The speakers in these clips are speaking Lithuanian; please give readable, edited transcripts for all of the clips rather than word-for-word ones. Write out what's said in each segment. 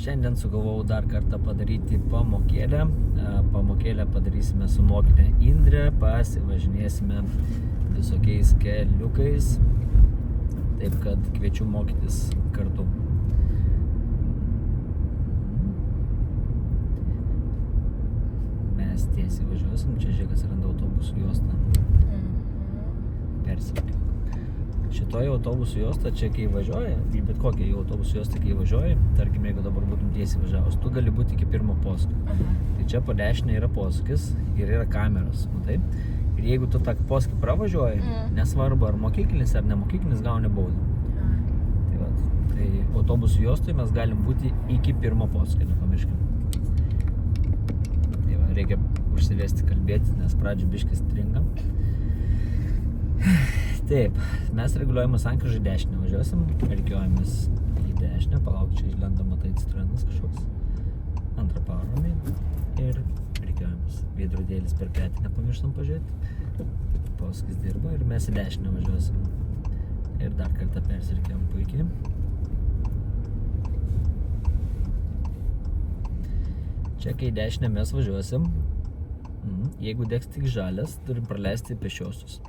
Šiandien sugalvojau dar kartą padaryti pamokėlę. Pamokėlę padarysime su mokinė Indre, pasivažinėsime visokiais keliukais. Taip kad kviečiu mokytis kartu. Mes tiesiai važiuosim, čia žiūrėk, atsiranda autobusų juosta. Persikėk. Šitoje autobusų juosta, čia kai važiuoji, bet kokia jau autobusų juosta kai važiuoji, tarkim, jeigu dabar būtum tiesiai važiavus, tu gali būti iki pirmo posūkio. Tai čia po dešinė yra posūkis ir yra kameros, matai? Ir jeigu tu tą posūkį pravažiuoji, nesvarbu ar mokyklinis ar nemokyklinis, gauni baudą. Tai autobusų juostui mes galim būti iki pirmo posūkio, nepamirškim. Tai va, reikia užsivesti kalbėti, nes pradžių biškis stringa. Taip, mes reguliuojame sankryžą dešinę važiuosim, rikiuojamės į dešinę, palauk, čia išlenda, matai, Citroenas kažkoks, antrą paromį ir rikiuojamės. Veidrodėlis per petį nepamirštam pažiūrėti, posūkis dirba ir mes į dešinę važiuosim. Ir dar kartą persirikiuojam puikiai. Čia kai į dešinę mes važiuosim, jeigu degs tik žalias, turim praleisti pešiosius.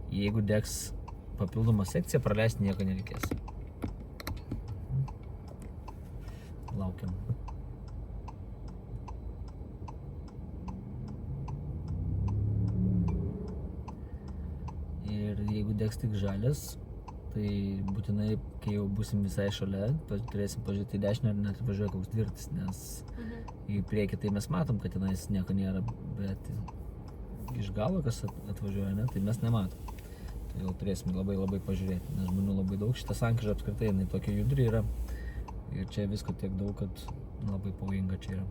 Jeigu degs papildoma sekcija, praleisti nieko nereikės. Laukiam. Ir jeigu degs tik žalias, tai būtinai, kai jau būsim visai šalia, turėsim pažiūrėti į dešinę ar net važiuoja koks dviratis, nes į priekį tai mes matom, kad tenais nieko nėra, bet iš galo, kas atvažiuoja, ne, tai mes nematom. Tai jau turėsim labai pažiūrėti, nes žmonių labai daug. Šitą sankryžą apskritai, jinai tokia judri yra. Ir čia visko tiek daug, kad labai pavojinga čia yra.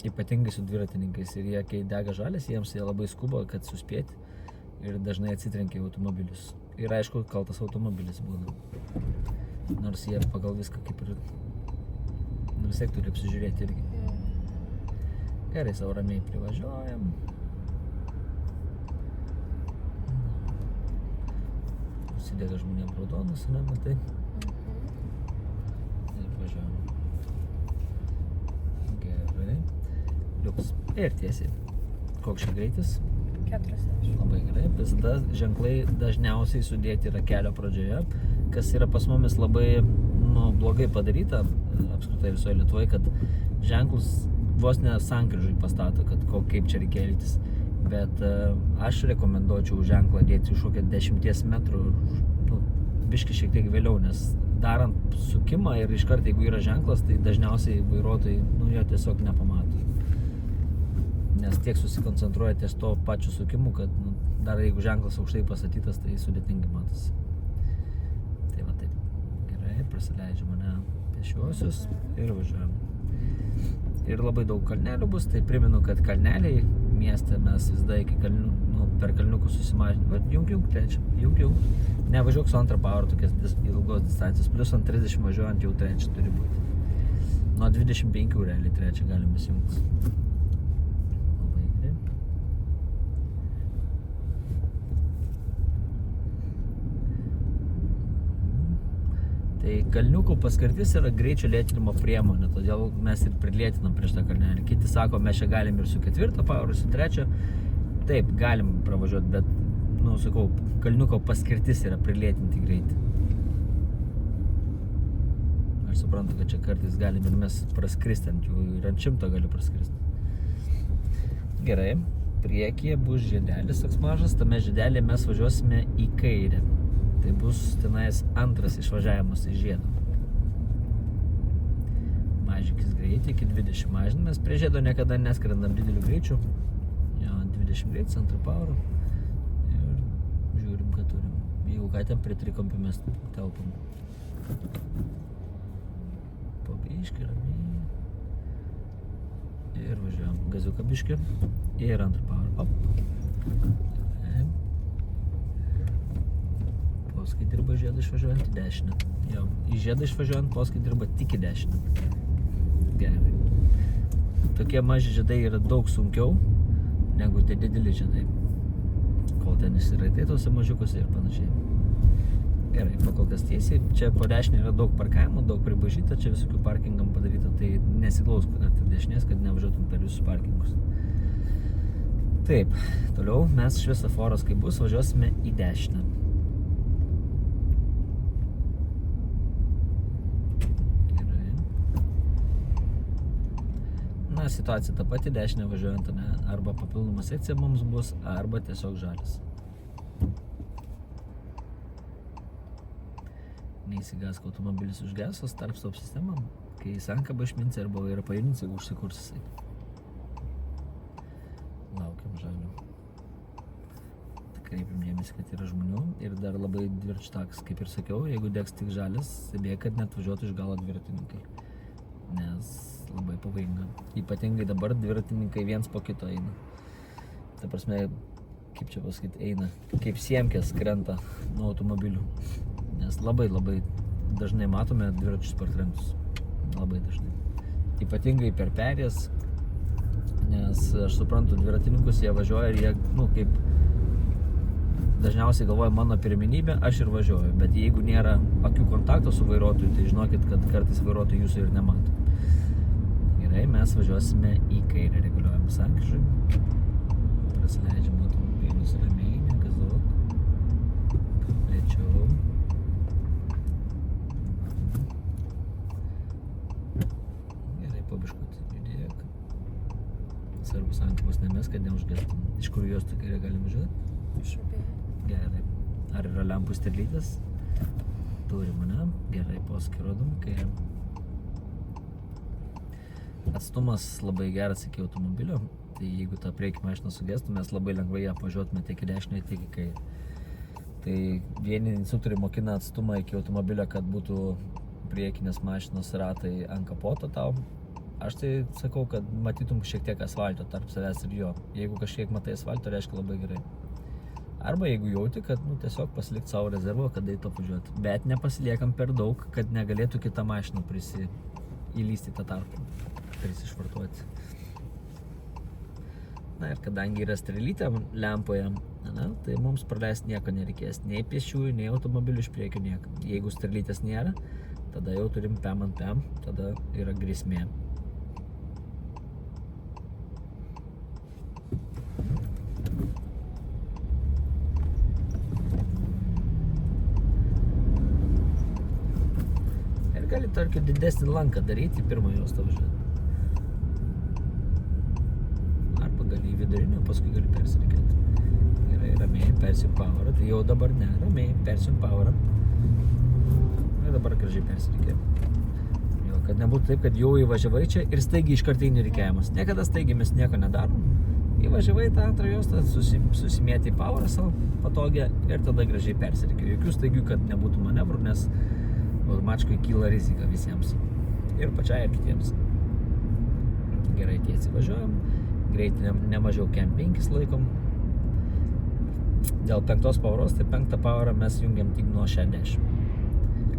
Ypatingai su dviratininkais. Ir jie, kai dega žalias, jiems jie labai skuba, kad suspėti. Ir dažnai atsitrenkia į automobilius. Ir aišku, kaltas automobilis būna. Nors jie pagal viską kaip ir vis tiek turi apsižiūrėti irgi. Gerai, savo ramiai privažiuojam. Užsidega žmonėm raudonas, ne, matai? Ir važiuojam. Gerai. Liuks. Ir tiesiai. Koks čia greitis? 40. Labai gerai. Visada ženklai dažniausiai sudėti yra kelio pradžioje, kas yra pas mumis labai blogai padaryta, apskritai visoje Lietuvoje, kad ženklus vos ne sankryžai pastato, kad kaip čia reikia elgtis. Bet aš rekomenduočiau ženklą dėti už kokią 10 metrų, biškį šiek tiek vėliau, nes darant sukimą ir iškart, jeigu yra ženklas, tai dažniausiai vairuotojai, jo tiesiog nepamato. Nes tiek susikoncentruoja ties to pačiu sukimu, kad dar jeigu ženklas aukštai pastatytas, tai sudėtingai matosi. Tai va taip. Gerai, prasileidžia mane pešiuosius ir važiuojam. Ir labai daug kalnelių bus, tai primenu, kad kalneliai mieste mes visada iki kalnių, per kalniukus susimažinti. Bet jung trečią, jung. Nevažiuok su antrą pavarą tokias ilgos distancijos, plus ant 30 važiuojant jau trečią turi būti. Nuo 25 realiai trečią galim įsijungti. Labai gerai. Tai kalniukų paskirtis yra greičio lėtinimo priemonė, todėl mes ir prilėtinam prieš tą kalnelį. Kiti sako, mes čia galim ir su 4 pavarą, su 3. Taip, galim pravažiuoti, bet, sakau, kalniuko paskirtis yra prilėtinti greitį. Aš suprantu, kad čia kartais galim ir mes praskristi ant jų, ir ant 100 galiu praskristi. Gerai, priekyje bus žiedelis toks mažas, tame žiedelėje mes važiuosime į kairę. Tai bus tenais antras išvažiavimas į žiedą. Mažykis greitį, iki 20 mažinamės. Prie žiedo niekada neskrendam dideliu greičiu. Jo, 20 greitis, antrą pavarą. Ir žiūrim, ką turim. Jeigu ką ten prie trikampių mes telpam. Pabiškį, ramiai. Ir važiuojam gaziuką biškį. Ir antrą pavarą. Op. Poskai dirba žiedą išvažiuojant į dešinę. Jau, į žiedą išvažiuojant poskai dirba tik į dešinę. Gerai. Tokie maži žiedai yra daug sunkiau negu tie dideli žiedai. Kol ten išsiraitai tose mažiukose ir panašiai. Gerai, pakol kas tiesiai. Čia po dešinė yra daug parkavimo, daug pribažyta, čia visokių parkingam padaryta, tai nesiklausk arti dešinės, kad nevažiuotum per visus parkingus. Taip, toliau mes šviesoforas, kai bus, važiuosime į dešinę. Gerai. Na, situacija ta pati, dešinė važiuojant, ne? Arba papildoma sekcija mums bus, arba tiesiog žalias. Neįsigask automobilis užgesos, tarp stop sistemą, kai sankabą išminsi arba yra pajudinsi, jeigu užsikurs jisai. Laukiam žalių. Kreipiam dėmesį, kad yra žmonių ir dar labai dviračių takas, kaip ir sakiau, jeigu degs tik žalias, stebėk, kad net važiuotų iš galo dviratininkai, nes labai pavojinga. Ypatingai dabar dviratininkai viens po kito eina. Ta prasme, kaip čia pasakyti, eina, kaip siemkės krenta nuo automobilių. Nes labai dažnai matome dviračius partrenktus. Labai dažnai. Ypatingai per perėjas, nes aš suprantu dviratininkus, jie važiuoja ir jie, kaip dažniausiai galvoja mano pirmenybė, aš ir važiuoju. Bet jeigu nėra akių kontakto su vairuotoju, tai žinokit, kad kartais vairuotojai jūsų ir nemato. Gerai, mes važiuosime į kairę, reguliuojam sankryžą. Prasileidžiam automobilius ramiai, negazuok. Lėčiau. Svarbu sankabos nemes, kad neužgestum. Iš kur jos tu kairė galim važiuoti? Iš upė. Gerai. Ar yra lempų sterlytės? Turim, ne? Gerai, posūkį rodom, kairė. Atstumas labai geras iki automobilio, tai jeigu tą priekį mašiną sugestų, mes labai lengvai ją važiuotume tiek į dešinę, tiek į kairę. Tai vieni instruktoriai mokina atstumą iki automobilio, kad būtų priekinės mašinos ratai ant kapoto tau. Aš tai sakau, kad matytum šiek tiek asfalto tarp savęs ir jo. Jeigu kažkiek matai asfalto, reiškia labai gerai. Arba jeigu jauti, kad tiesiog pasilikti savo rezervą, kada į to važiuoti. Bet nepasiliekam per daug, kad negalėtų kita mašina įlysti tą tarpą, prisišvartuoti. Na ir kadangi yra strėlytė lempoje, tai mums praleisti nieko nereikės. Nei pėsčiųjų, nei automobilių iš priekio nieko. Jeigu strėlytės nėra, tada jau turim pem ant pem, tada yra grėsmė. Gali tarkim didesnį lanką daryti, pirmą juostą važiuoti. Arba gali į vidurinį, paskui gali persirikiuoti. Gerai, ramiai, persijunk powerą. Tai jau dabar ne, ramiai, persijunk powerą. Ir dabar gražiai persirikiuoti. Jo, kad nebūtų taip, kad jau įvažiavai čia ir staigiai iš karto nereikiavimas. Niekada staigiai mes nieko nedarom. Įvažiavai tą antrą juostą, susimėti į powerą savo patogią ir tada gražiai persirikiuoti. Jokių staigių, kad nebūtų manevrų, nes automatiškai kyla rizika visiems. Ir pačiai, ir kitiems. Gerai, tiesiai važiuojam. Greitį ne mažiau kem 5 laikom. Dėl 5 pavaros, tai 5 pavarą mes jungiam tik nuo 60.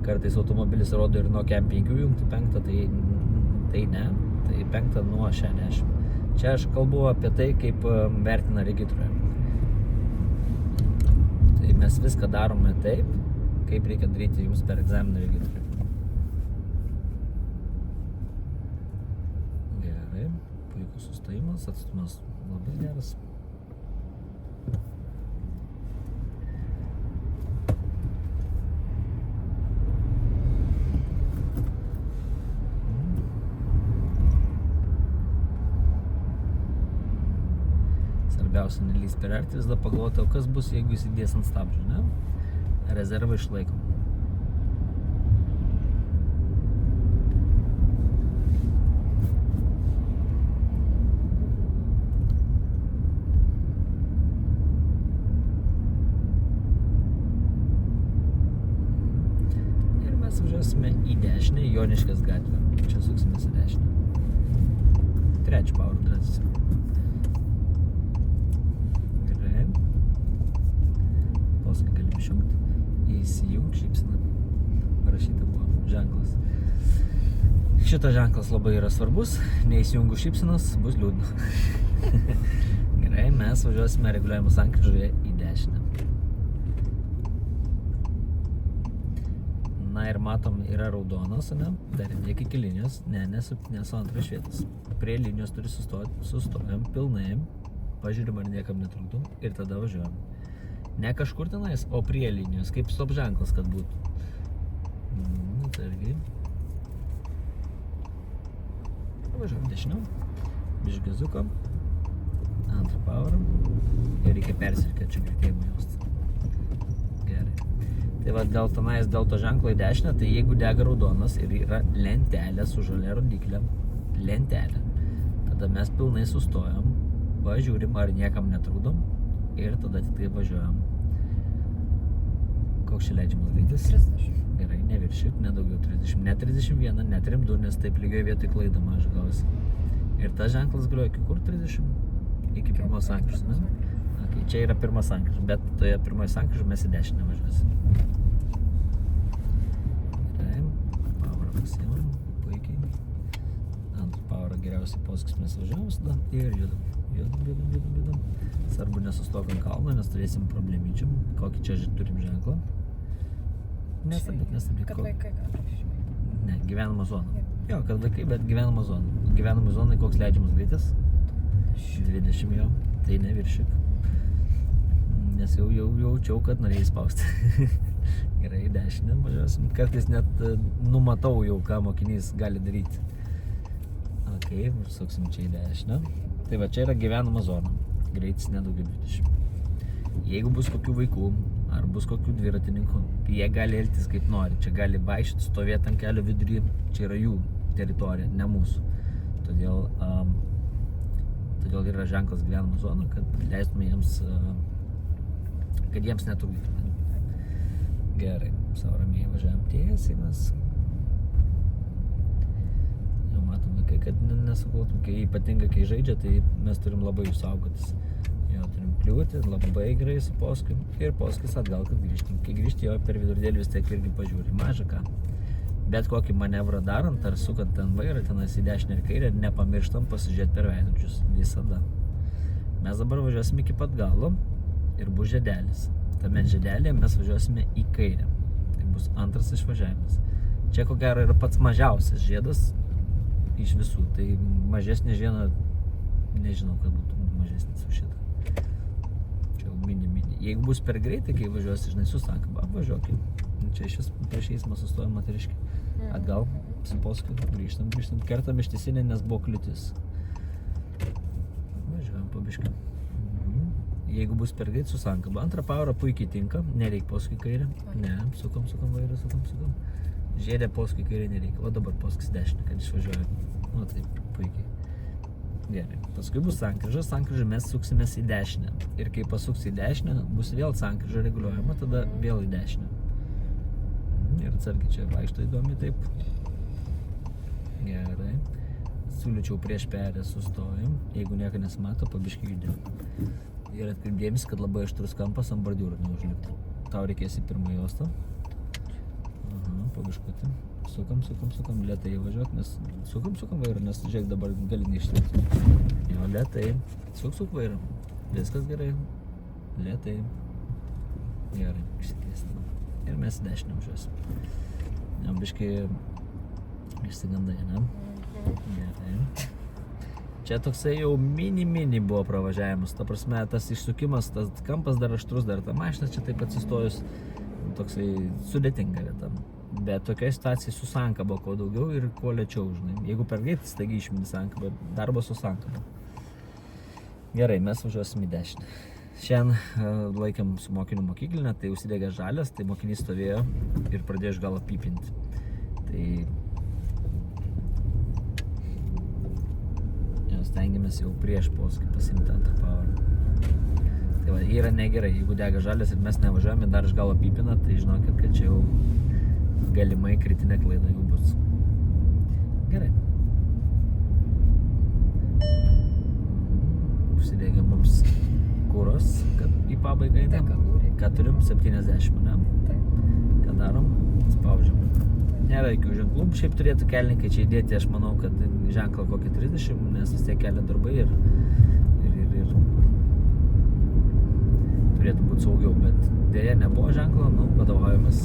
Kartais automobilis rodo ir nuo kem 5 jungti 5, tai ne. Tai 5 nuo 60. Čia aš kalbu apie tai, kaip vertina regitroje. Tai mes viską darome taip, kaip reikia daryti jums per egzaminą regitrą. Gerai, puikus sustojimas, atstumas labai geras. Svarbiausia nelįst per artį, tada pagalvoti, o kas bus, jeigu įsidės ant stabdžių, ne? Rezervą išlaikom. Ir mes važiuosime į dešinę, Joniškės gatvę. Čia suksimės į dešinę. Trečią powerą drąsis. Gerai. Paskui galim išjungti. Įsijung šypseną. Parašyta buvo ženklas. Šitas ženklas labai yra svarbus. Neįsijungus šypsenos bus liūdna. Gerai, mes važiuosime reguliavimo sankryžoje į dešinę. Na ir matom, yra raudonas, ne? Dar tiek iki linijos, nesu antras vietas. Prie linijos turi sustojam pilnai, pažiūrim ar niekam netrukdom ir tada važiuojam. Ne kažkur tenais, o prie linijos, kaip stop ženklas, kad būtų. Tai irgi. Važiuojam dešiniau, bišgazuko, antrą pavarą ir reikia persirkėti čia greitėjimo juostą. Tai va, dėl to ženklo į dešinę, tai jeigu dega raudonas ir yra lentelė su žalia rodiklė, lentelė, tada mes pilnai sustojam, važiūrim ar niekam netrukdom ir tada tik važiuojam. Koks čia leidžiamas greitis? 30. Gerai, neviršyk, nedaugiau 30, ne 31, ne 32, nes taip lygiai vietoj klaidą mažą gausi. Ir tas ženklas galioja iki kur 30? Iki pirmos sankryžos, ne? Okay, čia yra pirmas sankryža, bet toje pirmoje sankryžoje mes į dešinę važiuosim. Gerai, pavarą pasiimam, puikiai. Antrą pavarą geriausiai posūkis mes važiuojam tada ir judam. Svarbu nesustok ant kalno, nes turėsim problemyčių. Kokį čia turim ženklą? Nestabdyk. Kad vaikai gal išmėg. Ne, gyvenama zona. Jo, kad vaikai, bet gyvenama zona. Gyvenama zonai koks leidžiamas greitis? 20 jo, tai neviršyk. Nes jau jaučiau, kad norėjai spausti. Gerai, dešinę važiuosim. Kartais net numatau jau, ką mokinys gali daryti. Ok, suksim čia į dešinę. Tai va, čia yra gyvenama zona. Greitis nedaugiau 20. Jeigu bus kokių vaikų, ar bus kokių dviratininkų, jie gali elgtis kaip nori. Čia gali vaikščioti, stovėti ant kelio vidury. Čia yra jų teritorija, ne mūsų. Todėl yra ženklas gyvenama zona, kad leistume jiems, kad jiems netrukdytume. Gerai, savo ramiai važiuojam tiesiai mes. Jau matom vaikai, kad nesuklotum, ypatingai kai žaidžia, tai mes turim labai jų saugotis. Jo, turim kliūti, labai gerai su posūkiu ir posūkis atgal, kad grįžtum. Kai grįžti jo per vidurdėlį vis tiek irgi pažiūri, maža ką. Bet kokį manevrą darant ar sukant ant vairą, tenas į dešinę ir kairę, nepamirštam pasižiūrėti per veidrodžius. Visada. Mes dabar važiuosime iki pat galo ir bus žiedelis. Tame žiedelėje mes važiuosime į kairę. Tai bus antras išvažiavimas. Čia ko gero yra pats mažiausias žiedas iš visų. Tai mažesnė žiena, nežinau, kad būtų mažesnis už šitą. Čia jau mini. Jeigu bus per greitai, kai važiuosi, žinai, su sankaba, apvažiuokim. Čia iš vis prieš eismą sustojam moteriškai. Atgal, su posūkiu, grįžtam, kertam ištisinę, nes buvo kliūtis. Važiuojam po biškį. Jeigu bus per greit, su sankaba. Antrą pavarą puikiai tinka, nereik posūkį kairę. Ne, sukam vairą, sukam. Žiedė posūkį kairę nereikia, o dabar posūkis dešinę, kad išvažiuojam. Nu taip, puikiai. Gerai. Paskui bus sankryža mes suksimės į dešinę. Ir kai pasuks į dešinę, bus vėl sankryža reguliuojama, tada vėl į dešinę. Ir atsargiai čia vaikšto įdomi taip. Gerai. Siūlyčiau prieš perę sustojam. Jeigu nieko nesimato, pabiškai judėm. Ir atkreipdėmės, kad labai aštrus kampas ant bordiūrų neužlipti. Tau reikės į pirmą juostą. Pabiškoti. Sukam, lėtai važiuok, nes sukam vairą, nes žiūrėk dabar gali neišlėti. Jo, lėtai. Suk vairą. Viskas gerai. Lėtai. Gerai, išsitiesime. Ir mes dešinę važiuosim. Jau biškai išsigandai, ne? Gerai. Čia toksai jau mini buvo pravažiavimas. Ta prasme, tas išsukimas, tas kampas dar aštrus, dar ta mašina čia taip atsistojus. Toksai sudėtinga vieta. Bet tokia situacija su sankaba kuo daugiau ir kuo lėčiau, žinai. Jeigu per greitai staigiai išmini sankabą, darbas su sankaba. Gerai, mes važiuosim į dešinę. Šiandien laikėm su mokiniu mokyklinę, tai užsidegė žalias, tai mokinys stovėjo ir pradėjo iš galo pypinti. Tai stengiamės jau prieš posūkį pasiimti antrą pavarą. Tai va, yra negerai, jeigu dega žalias ir mes nevažiuojame, dar iš galo pypina, tai žinokit, kad čia jau galimai kritinė klaida jau bus. Gerai. Užsidegė mums kuros, kad į pabaigą einam. Ką turim? 70, ne? Ką darom? Spaudžiam. Nėra jokių ženklų. Šiaip turėtų kelininkai čia įdėti, aš manau, kad ženklą kokį 30, nes vis tiek kelia darbai ir turėtų būti saugiau, bet dėja nebuvo ženklo, vadovavimas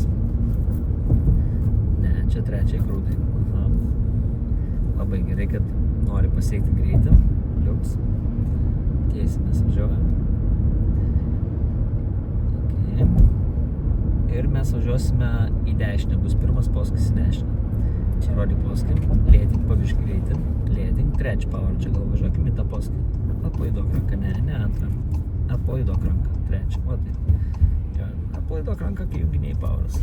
čia trečiai grūdai. Aha. Labai gerai, kad nori pasiekti greitį. Liuks. Tiesiai mes važiuojam. Okay. Ir mes važiuosime į dešinę. Bus pirmas posūkis į dešinę. Čia rodį posūkį. Lėtink pabiškį greitį. Lėtink. Trečią pavarą. Čia gal važiuokim į tą posūkį. Atpalaiduok ranką. Ne antrą. Atpalaiduok ranką. Trečią. O taip. Atpalaiduok ranką, kai junginėjai pavaras.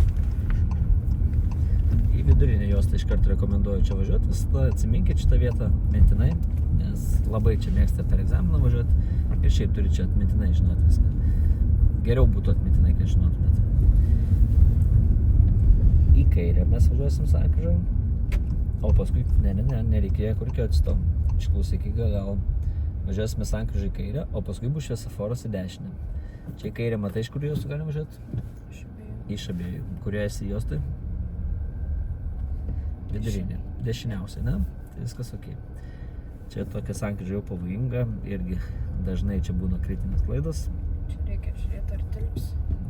Į vidurinę juostą iš karto rekomenduoju čia važiuoti. Visada atsiminkit šitą vietą mintinai, nes labai čia mėgsta per egzaminą važiuoti ir šiaip turi čia atmintinai žinoti viską. Geriau būtų atmintinai, kad žinotumėt. Į kairę mes važiuosim sankryžą, o paskui, nereikėjo kur kiotis to. Išklausyk į gal. Važiuosime sankryžą į kairę, o paskui bus šviesoforas į dešinę. Čia į kairę matai, iš kur juostų galim važiuoti? Iš abiejų. Kurioje esi juostai? Vidurinė. Dešiniausiai, ne? Tai viskas ok. Čia tokia sankryža jau pavojinga, irgi dažnai čia būna kritinės klaidos. Čia reikia žiūrėti, ar tilps.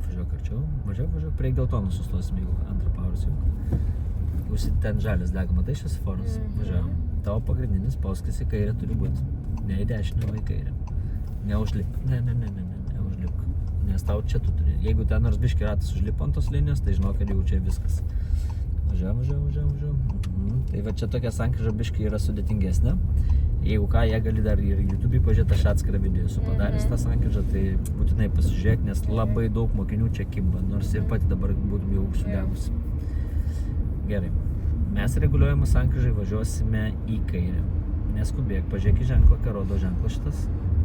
Važiuok arčiau, važiuok, prie geltonų sustosim, jeigu antrą pavarą įjung. Ten žalias dega, matai šviesoforas? Važiuojam. Tavo pagrindinis posūkis į kairę turi būti. Ne į dešinę, o į kairę. Neužlipk. Ne, neužlipk. Nes tau čia tu turi. Jeigu ten nors biškį ratas užlipo ant tos linijos, tai žinok, kad jau čia viskas. Važiuojam. Tai va čia tokia sankryža biškį yra sudėtingesnė. Jeigu ką, jie gali dar ir YouTube'į pažiūrėti, aš atskirą video esu padaręs tą sankryžą, tai būtinai pasižiūrėk, nes labai daug mokinių čia kimba, nors ir pati dabar būtum jau sudegusi. Gerai. Mes reguliuojamą sankryžai važiuosime į kairę. Neskubėk, pažiūrėk į ženklą, ką rodo ženklas šitas.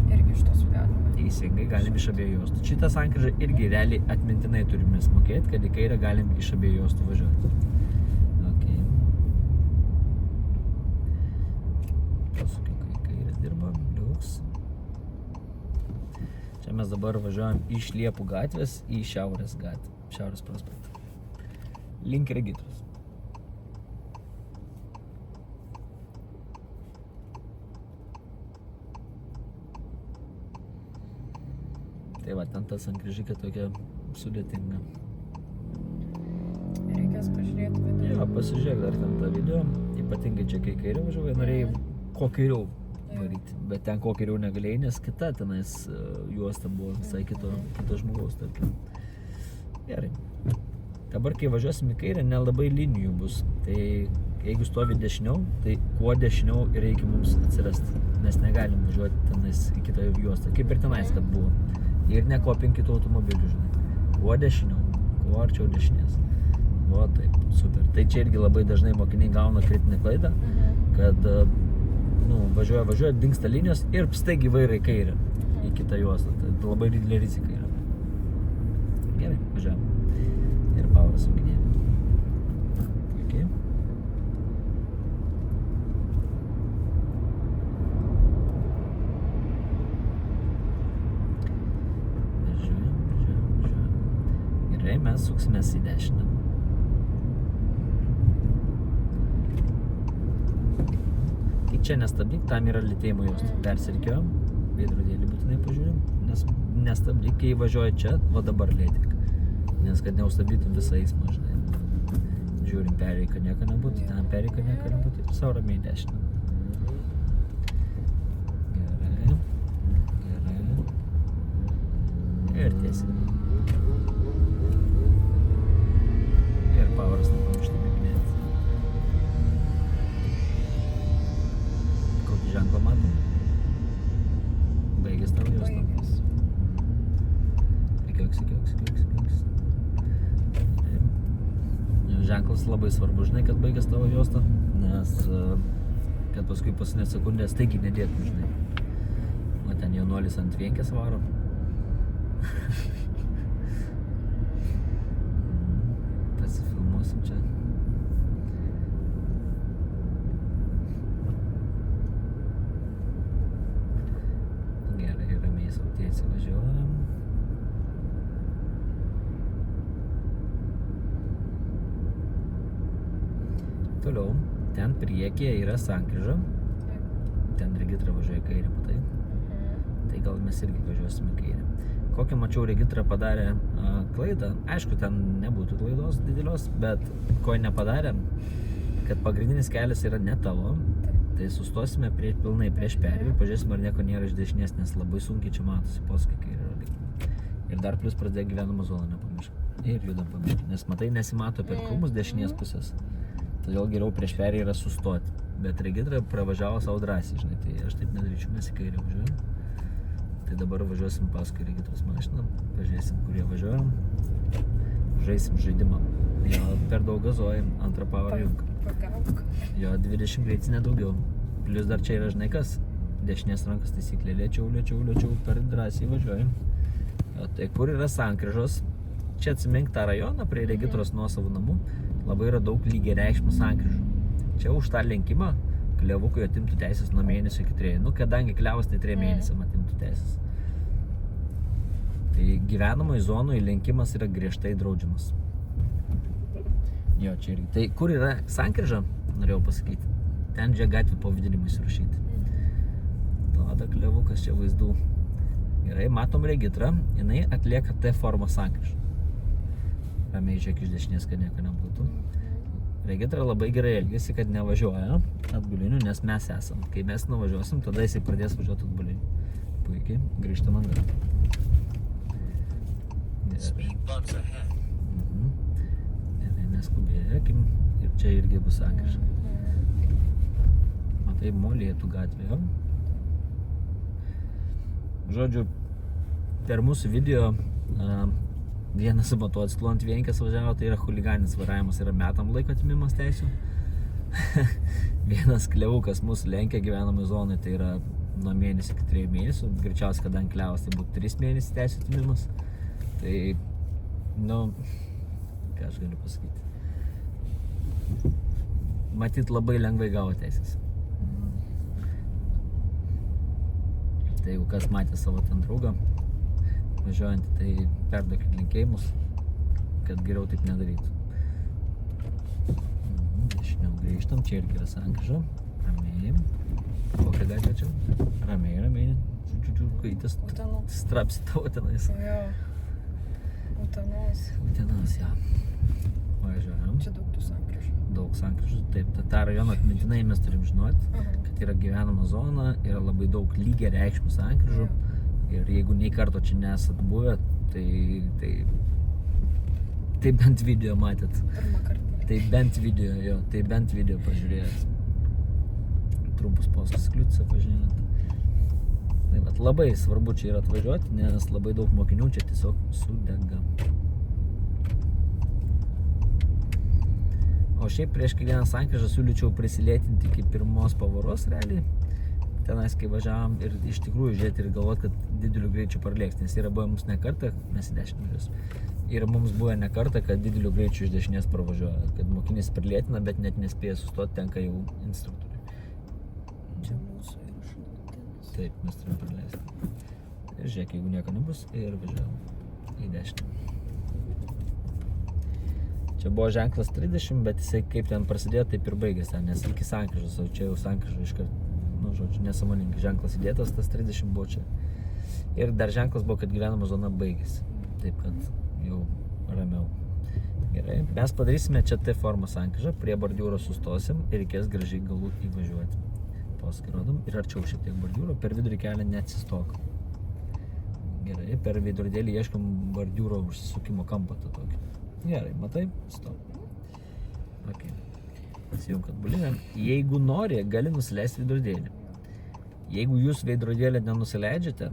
Irgi šitos galima. Teisingai, galim iš abiejų juostų. Šitą sankryžą irgi realiai atmintinai turime mokėti, kad į kairę galim iš abiejų juostų važiuoti. Okay. Pasukiu, kai kairę dirba, liuks. Čia mes dabar važiuojam iš Liepų gatvės į Šiaurės gatvę, Šiaurės prospektą. Link Regitros. Tai va, ten ta sankryžikė tokia sudėtinga. Reikės pažiūrėti video. Jo, pasižiūrėk dar ten tą video. Ypatingai čia kai kairė važiavai, norėjai kuo kairiau varyti. Bet ten kuo kairiau negalėjai, nes kita tenais juosta buvo visai kito žmogaus, tarkim. Gerai. Dabar, kai važiuosim į kairę, nelabai linijų bus. Tai jeigu stovi dešiniau, tai kuo dešiniau ir reikia mums atsirasti. Nes negalim važiuoti tenais į kitą juostą. Kaip ir tenais, kad buvo. Ir nekopink kitų automobilių, žinai. Kuo dešiniau, kuo arčiau dešinės. O taip, super. Tai čia irgi labai dažnai mokiniai gauna kritinę klaidą, kad važiuoja, dingsta linijos ir staigiai vaira į kairę, į kitą juostą. Tai labai didelė rizika yra. Gerai, važiuojam. Ir pavaras sukinėja. Okay. Gerai, mes suksimės į dešinę. Tik čia nestabdyk, tam yra lytėjimo juosta. Persirikiuojam, veidrodėlį būtinai pažiūrim, nes nestabdyk, kai važiuoji čia, va dabar lėtik. Nes kad neužstabdytum visą eismą, žinai. Žiūrim, pereika nieko nebūtų, ten pereika nieko nebūtų ir sau ramiai dešinę. Gerai. Ir tiesiai. Ir pavaras nepamiršti bėginėti. Kokį ženklą matom? Baigės tavo juostą. Rikiuoks. Ženklas labai svarbu, žinai, kad baigės tavo juostą, nes kad paskui paskutinės sekundės staigiai nedėtum, žinai. O ten jaunuolis ant vienkės varo. Pasifilmuosim čia. Gerai, ramiai sau tiesiai važiuojam. Toliau, ten priekyje yra sankryža. Ten Regitra važiuoja į kairę, matai? Tai gal mes irgi važiuosim į kairę. kokią mačiau regitrą padarė klaidą, aišku, ten nebūtų klaidos didelios, bet ko nepadarė, kad pagrindinis kelias yra ne tavo, tai sustosime pilnai prieš perėjų, pažiūrėsime, ar nieko nėra iš dešinės, nes labai sunkiai čia matosi posūkiai, kai yra regitrą. Ir dar plus pradėjo gyvenamą zoną, nepamiršk. Ir judam pamiršk, nes matai, nesimato per krūmus dešinės pusės. Todėl geriau prieš perėją yra sustoti. Bet regitra pravažiavo savo drąsiai, žinai, tai aš taip nedaryčiau, mes į kairę važiuojam. Tai dabar važiuosim paskui regitros mašiną, pažiūrėsim, kur jie važiuojam. Žaisim žaidimą. Jo, per daug gazuojam, antrą pavarą jung. Pagauk. Jo, 20 greitis nedaugiau. Plius dar čia yra, žinai kas, dešinės rankos taisyklė, lėčiau, per drąsiai važiuojam. Jo, tai kur yra sankryžos, čia atsimink tą rajoną prie regitros nuosavų namų, labai yra daug lygiareikšmių sankryžų. Čia už tą lenkimą klevukui atimtų teisės nuo mėnesio iki 3. Nu, kadangi klevas, tai 3 mėnesiam atimtų teisės. Tai gyvenamoje zonoje lenkimas yra griežtai draudžiamas. Jo, čia irgi. Tai kur yra sankryža, norėjau pasakyti. Ten čia gatvių pavadinimai surašyti. Tada klevukas čia vaizdų. Gerai, matom regitrą, jinai atlieka T formos sankryžą. Ramiai žiūrėk iš dešinės, kad nieko nebūtų. Regitra labai gerai elgiasi, kad nevažiuoja atbuliniu, nes mes esam. Kai mes nuvažiuosim, tada jisai pradės važiuoti atbuliniu. Puikiai, grįžtam atgal. Gerai, neskubėkim. Ir čia irgi bus sankryža. Matai, Molėtų gatvėje. Žodžiu, per mūsų video vienas motociklu ant vienkės važiavo, tai yra chuliganinis vairavimas, yra metam laiko atimimas teisių. Vienas klevukas mūsų lenkia gyvenamai zonai, tai yra nuo mėnesio iki 3 mėnesių. Greičiausiai, kadangi klevas, tai būtų 3 mėnesių teisių atimimas. Tai, nu, ką aš galiu pasakyti. Matyt, labai lengvai gavo teisės. Tai jeigu kas matė savo ten draugą važiuojantį, tai perduokit linkėjimus, kad geriau taip nedarytų. Dešiniau grįžtam, čia irgi yra sankryža. Ramiai. Kokia gatvė čia? Ramiai. Kai tas strapsi tavo tenais. Jo. Utenos, ja. Važiuojam. Čia daug tų sankryžų. Daug sankryžų. Taip, tą rajoną atmintinai mes turim žinoti, kad yra gyvenama zona, yra labai daug lygiareikšmių sankryžų. Ir jeigu nei karto čia nesat buvę, tai bent video matėt. Pirmą kartą. Tai bent video pažiūrėjęs. Trumpus postus kliutsą pažinėt. Tai vat, labai svarbu čia yra atvažiuoti, nes labai daug mokinių čia tiesiog sudega. O šiaip prieš kiekvieną sankryžą siūlyčiau prisilėtinti iki pirmos pavaros realiai. Tenais, kai važiavam ir iš tikrųjų žiūrėti ir galvoti, kad dideliu greičiu parlėks, nes yra buvę mums ne kartą, mes į dešinę važiuosim. Ir mums buvo ne kartą, kad dideliu greičiu iš dešinės pravažiuoja, kad mokinys parlėtina, bet net nespėja sustoti, tenka jau instruktoriui. Čia mūsų yra šalutinis. Taip, mes turim praleisti. Ir žiūrėk, jeigu nieko nebus, ir važiavam į dešinę. Čia buvo ženklas 30, bet jisai kaip ten prasidėjo, taip ir baigėsi, nes iki sankryžos, o čia jau sankryžo iškart. Nu, žodžiu, nesąmoningai ženklas įdėtas, tas 30 buvo čia. Ir dar ženklas buvo, kad gyvenama zona baigėsi. Taip, kad jau ramiau. Gerai, mes padarysime čia T formos sankryžą, prie bordiūro sustosim ir reikės gražiai galų įvažiuoti. Paskui rodom ir arčiau šiek tiek bordiūro, per vidurį kelią neatsistok. Gerai, per vidurdėlį ieškom bordiūro užsisukimo kampą tą tokį. Gerai, matai? Stop. Ok. Pasijunk atbulinę. Jeigu nori, gali nusileisti veidrodėlį. Jeigu jūs veidrodėlį nenusileidžiate,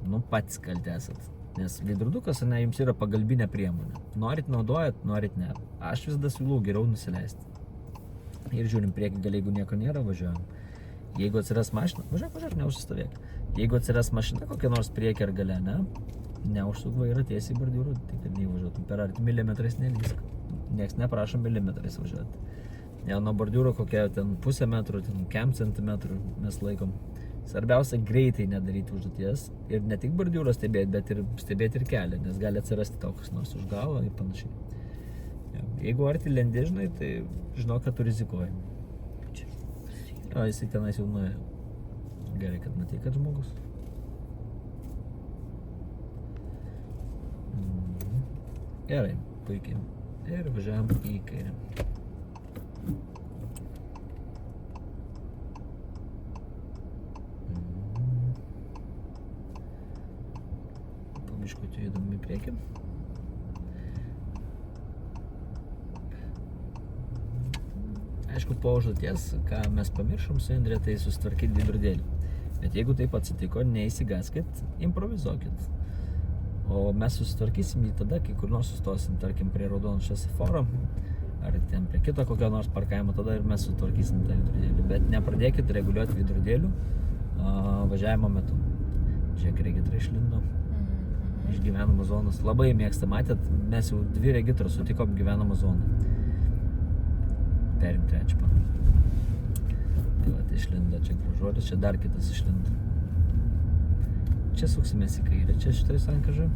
nu patys kalti esat. Nes veidrodukas, jums yra pagalbinė priemonė. Norit naudojat, norit ne. Aš visada siūlau geriau nusileisti. Ir žiūrim priekį, gal jeigu nieko nėra, važiuojam. Jeigu atsiras mašina, važiuok, neužsistovėk. Jeigu atsiras mašina kokia nors priekį ar gale, ne? Neužsuk vairą tiesiai bordiūrų, tai kad neįvažiuotum. Per arti milimetrais nelysk. Niekas neprašo milimetrais važiuoti. Jau nuo bordiūro kokia ten pusę metrų, ten kem centimetrų mes laikom. Svarbiausia greitai nedaryti užduoties ir ne tik bordiūrą stebėti, bet ir stebėti ir kelią, nes gali atsirasti tau kas nors už galvą ir panašiai. Jeigu arti lendi, žinai, tai žinok, kad tu rizikuoji. O jisai tenais jau nuėjo. Gerai, kad matai, kad žmogus. Gerai, puikiai. Ir važiavam į kairę. Pamiškutį judam į priekį. Aišku, po užduoties, ką mes pamiršom su Indre, tai susitvarkyti veidrodėlį. Bet jeigu taip atsitiko, neįsigaskit, improvizuokit. O mes susitvarkysim jį tada, kai kur nors sustosim, tarkim, prie raudono šviesoforo, ar ten prie kito kokio nors parkavimo, tada ir mes sutvarkysim tą veidrodėlį. Bet nepradėkit reguliuoti veidrodėlių važiavimo metu. Žiūrėk, regitra išlindo iš gyvenamos zonos. Labai mėgsta, matėt, mes jau 2 regitros sutikom gyvenamą zoną. Perim trečią pa. Tai va, tai išlindo čia gražuolis, čia dar kitas išlindo. Čia suksimės į kairę, čia šitoj sankryžoj.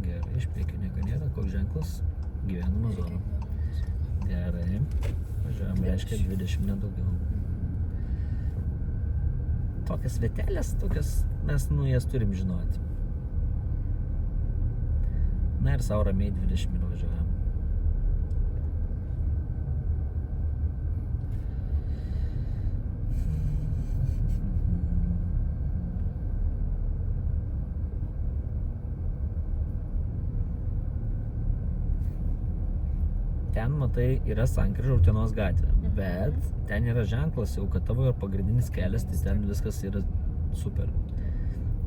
Gerai, iš priekio nieko nėra, koks ženklas, gyvenama zona. Gerai, važiuojam, reiškia 20 nedaugiau. Tokias vietelės, mes jas turim žinoti. Na ir savo ramiai 20 min važiuojam. Ten, matai, yra sankryža Utenos gatvė, bet ten yra ženklas jau, kad tavo yra pagrindinis kelias, tai ten viskas yra super.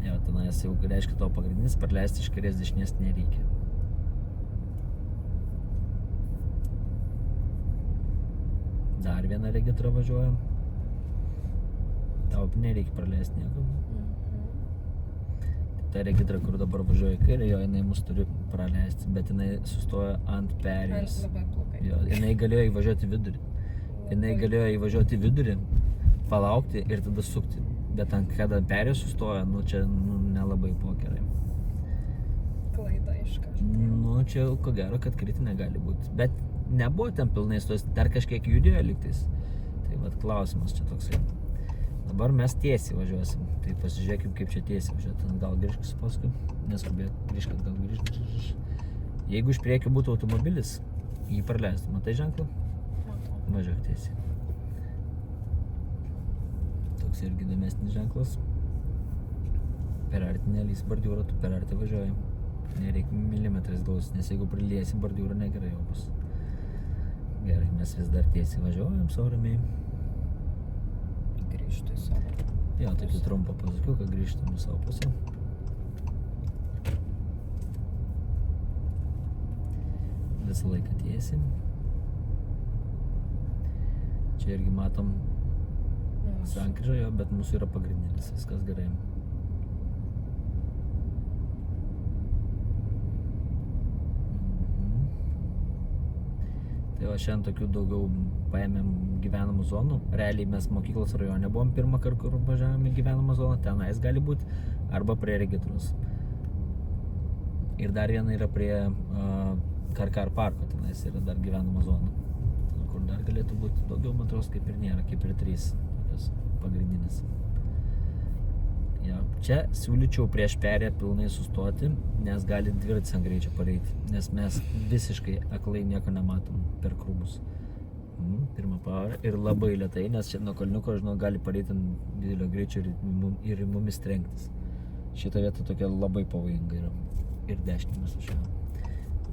Jo, tenais jau reiškia tavo pagrindinis, praleisti iš kairės dešinės nereikia. Dar vieną regitrą važiuojam. Tau nereikia praleisti nieko. Ta regitra, kur dabar važiuoja į kairę, jo, jinai mus turi praleisti, bet jinai sustoja ant perėjos. Jo, jinai galėjo įvažiuoti vidurį. Jinai galėjo įvažiuoti vidurį, palaukti ir tada sukti. Bet kada perėjos sustoja, čia nelabai buvo gerai. Klaida iš kažko. Čia ko gero, kad kritinė gali būti. Bet nebuvo ten pilnai stos, dar kažkiek judėjo lygtais. Tai vat klausimas čia toksai. Dabar mes tiesiai važiuosim, tai pasižiūrėkim, kaip čia tiesiai važiuoti. Gal grįžkis paskui, neskubėk, grįžkit, gal grįžkit. Jeigu iš priekio būtų automobilis, jį praleistų. Matai ženklą? Matau. Važiuok tiesiai. Toks irgi įdomesnis ženklas. Per arti nelys bordiūrą, tu per arti važiuoji. Nereikia milimetrais glausti, nes jeigu priliesi bordiūrą, negerai jau bus. Gerai, mes vis dar tiesiai važiuojam, savo ramiai. Grįžtų į savo. Jo, taip jau trumpą pasakiau, kad grįžtam į savo pusę. Visą laiką tiesiai. Čia irgi matom sankryžą, jo, bet mūsų yra pagrindinis, viskas gerai. Tai va, šiandien tokių daugiau paėmėm gyvenamų zonų. Realiai mes mokyklos rajone buvom pirmą kartą, kur važiavome į gyvenamą zoną. Tenais gali būti arba prie regitros. Ir dar viena yra prie Karkar parko, tenais yra dar gyvenama zona. Kur dar galėtų būti daugiau, man atrodo, kaip ir nėra, kaip ir 3 tokios pagrindinės. Ja, čia siūlyčiau prieš perėją pilnai sustoti, nes gali dviratis ant greičio pareiti, nes mes visiškai aklai nieko nematom per krūmus. Pirmą pavarą ir labai lėtai, nes čia nuo kalniuko, žinau, gali pareiti ant didelio greičio ir į mumis trenktis. Šita vieta tokia labai pavojinga yra. Ir dešinėmis važiuojam.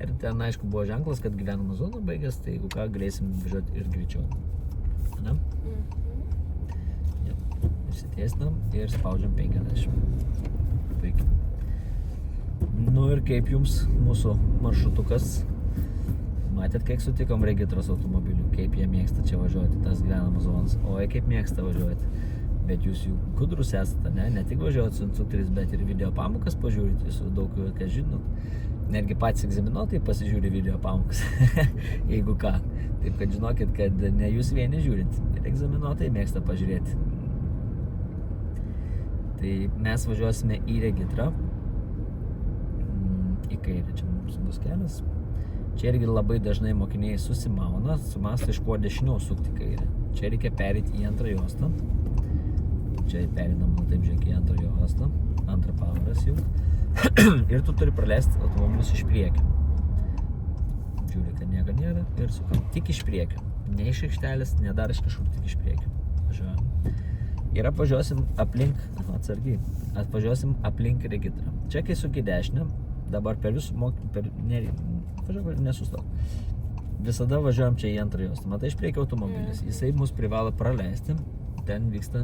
Ir ten, aišku, buvo ženklas, kad gyvenama zona baigės, tai jeigu ką, galėsim važiuoti ir greičiau. Ne? Išsitiesinam ir spaudžiam 50. Puikiai. Nu ir kaip jums mūsų maršrutukas? Matėt, kiek sutikom regitros automobilių, kaip jie mėgsta čia važiuoti, tas gyvenamas zonas. Oi, kaip mėgsta važiuoti. Bet jūs jų gudrus esate, ne tik važiuoti su instruktoriais, bet ir video pamokas pažiūrite, jūs daug ką žinot. Netgi patys egzaminuotojai pasižiūri video pamokas, jeigu ką. Taip kad žinokit, kad ne jūs vieni žiūrit, ir egzaminuotojai mėgsta pažiūrėti. Tai mes važiuosime į regitrą, į kairę, čia mums bus kelias. Čia irgi labai dažnai mokiniai susimauna, sumąsto iš kuo dešiniau sukti kairę. Čia reikia pereiti į antrą juostą. Čia perinam, taip žiūrėk, į antrą juostą, antrą pavaras jau. Ir tu turi praleisti automobilius iš priekio. Žiūri, kad nieko nėra ir sukam tik iš priekio. Ne iš aikštelės, ne dar iš kažkur, tik iš priekio. Važiuojam. Ir apvažiuosim aplink, atsargiai, apvažiuosim aplink regitrą. Čia kai suki dešinę, dabar per visų važiuoju, nesustok. Visada važiuojam čia į antrą juostą. Matai, iš priekio automobilis. Jisai mus privalo praleisti. Ten vyksta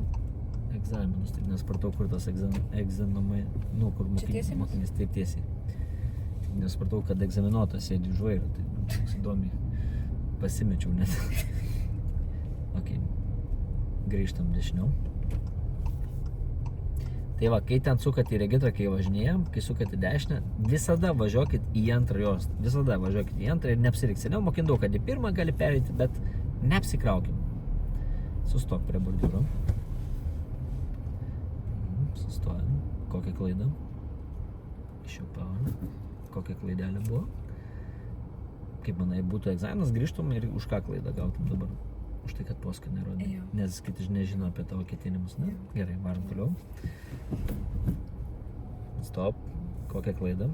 egzaminus. Tik nesupratau, kur tas egzaminai, kur mokinys taip tiesiai. Tik nesupratau, kad egzaminuotas sėdi už vairo. Tai toks įdomiai. Pasimečiau net. Ok. Grįžtam dešiniau. Tai va, kai ten sukat į regitrą, kai važinėjam, kai sukat į dešinę, visada važiuokit į antrą juostą. Visada važiuokit į antrą ir neapsirikt. Seniau mokindavau, kad į pirmą gali pereiti, bet neapsikraukim. Sustok prie bordiūro. Sustojam. Kokia klaida? Iš jau pavarą. Kokia klaidelė buvo? Kaip manai, būtų egzaminas, grįžtum ir už ką klaidą gautum dabar? Už tai, kad poską nerodė. Nes kiti nežino apie tavo ketinimus, ne? Gerai, varom toliau. Stop. Kokia klaida?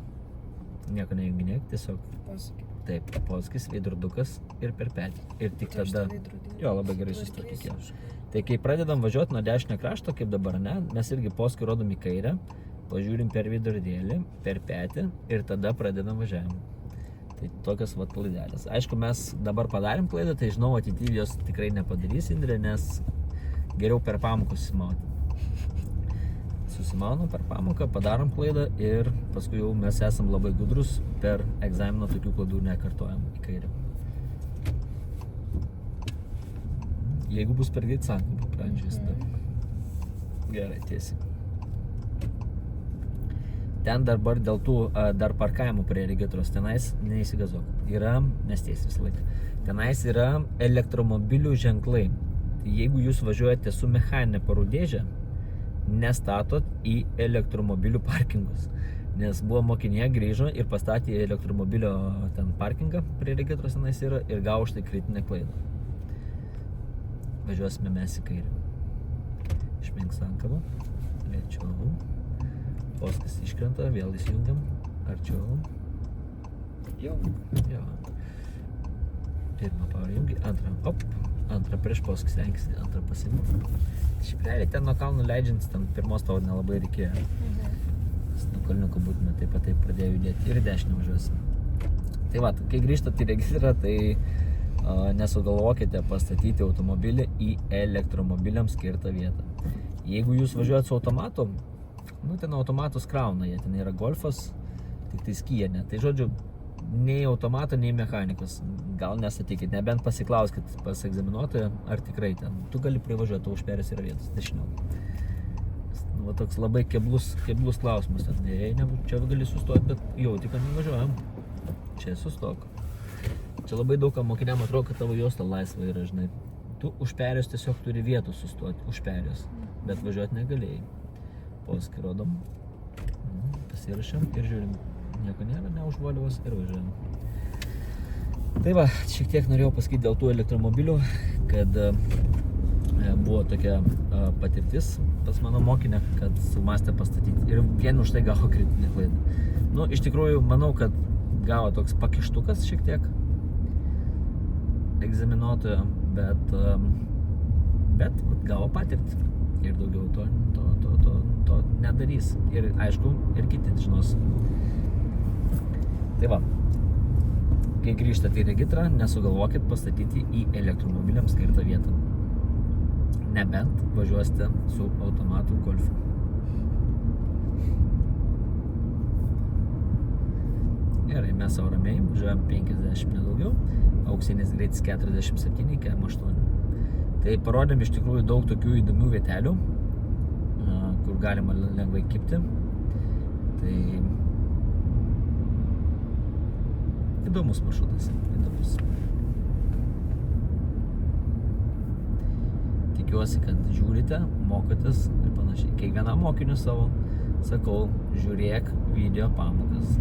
Nieko nejunginėk, tiesiog. Posūkį. Taip, poskis, veidrodukas ir per petį. Ir tik tada... Jo, labai gerai susitvarkyk. Tai kai pradedam važiuoti nuo dešinio krašto, kaip dabar, ne? Mes irgi poskį rodom į kairę, pažiūrim per veidrodėlį, per petį ir tada pradedam važiavimą. Tai tokios vat klaidelės. Aišku, mes dabar padarėm klaidą, tai žinau, ateityje jos tikrai nepadarys, Indrė, nes geriau per pamoką susimaunam per pamoką, padarom klaidą ir paskui jau mes esam labai gudrus, per egzaminą tokių klaidų nekartojam į kairę. Jeigu bus per greit, sakom, pradžiais. Gerai, tiesiai. Ten dabar dėl tų dar parkavimų prie regitros, tenais neįsigazuok. Yra, nes tiesiai visą laiką. Tenais yra elektromobilių ženklai. Jeigu jūs važiuojate su mechaninė parų dėže, nestatot į elektromobilių parkingus. Nes buvo mokinė, grįžo ir pastatė elektromobilio ten parkingą prie regitros tenais yra ir gavo štai kritinę klaidą. Važiuosime mes į kairę. Išmink sankabą. Lėčiau. Poskas iškrenta, vėl įsijungiam. Arčiau. Jau. Jo. Pirmą pavarą jungi, antrą. Op. Antrą prieš poską stengsi, antrą pasimti. Šiaip realiai ten nuo kalnų leidžiantis, ten pirmos tavo nelabai reikėjo. Nuo kalniuko būtume taip pat taip pradėjo judėti ir dešinę važiuosim. Tai va, kai grįžtat į registrą, tai nesugalvokite pastatyti automobilį į elektromobiliams skirtą vietą. Jeigu jūs važiuojat su automatu, ten automatus krauna, jie ten yra golfas, tik tai skyja, ne. Tai žodžiu, nei automato, nei mechanikas. Gal nestatykit, nebent pasiklauskit pas egzaminuotoją, ar tikrai ten. Tu gali privažiuoti, už perės yra vietos, dešiniau. Va toks labai keblus klausimas. Čia gali sustoti, bet jau tik nevažiuojam. Čia sustok. Čia labai daug mokiniam atrodo, kad tavo juosta laisva yra, žinai. Tu už perės tiesiog turi vietų sustoti, už perės, bet važiuoti negalėjai. Poskį rodom, pasirašėm ir žiūrim, nieko nėra, neužvaliavos ir važiuojam. Tai va, šiek tiek norėjau pasakyti dėl tų elektromobilių, kad buvo tokia patirtis pas mano mokinę, kad sumastė pastatyti ir vien už tai gavo kritinę klaidą. Nu, iš tikrųjų, manau, kad gavo toks pakištukas šiek tiek egzaminuotojo, bet gavo patirtį ir daugiau to nedarys. Ir aišku, ir kiti žinos. Tai va, kai grįžtate į regitrą, nesugalvokit pastatyti į elektromobiliams skirtą vietą. Nebent važiuosite su automatu golfu. Gerai, mes savo ramiai, važiuojam 50 nedaugiau, auksinis greitis 47, km 8. Tai parodėm iš tikrųjų daug tokių įdomių vietelių, kur galima lengvai kibti. Tai įdomus maršrutas, įdomus. Tikiuosi, kad žiūrite, mokotės ir panašiai. Kiekvienam mokiniu savo sakau, žiūrėk video pamokas.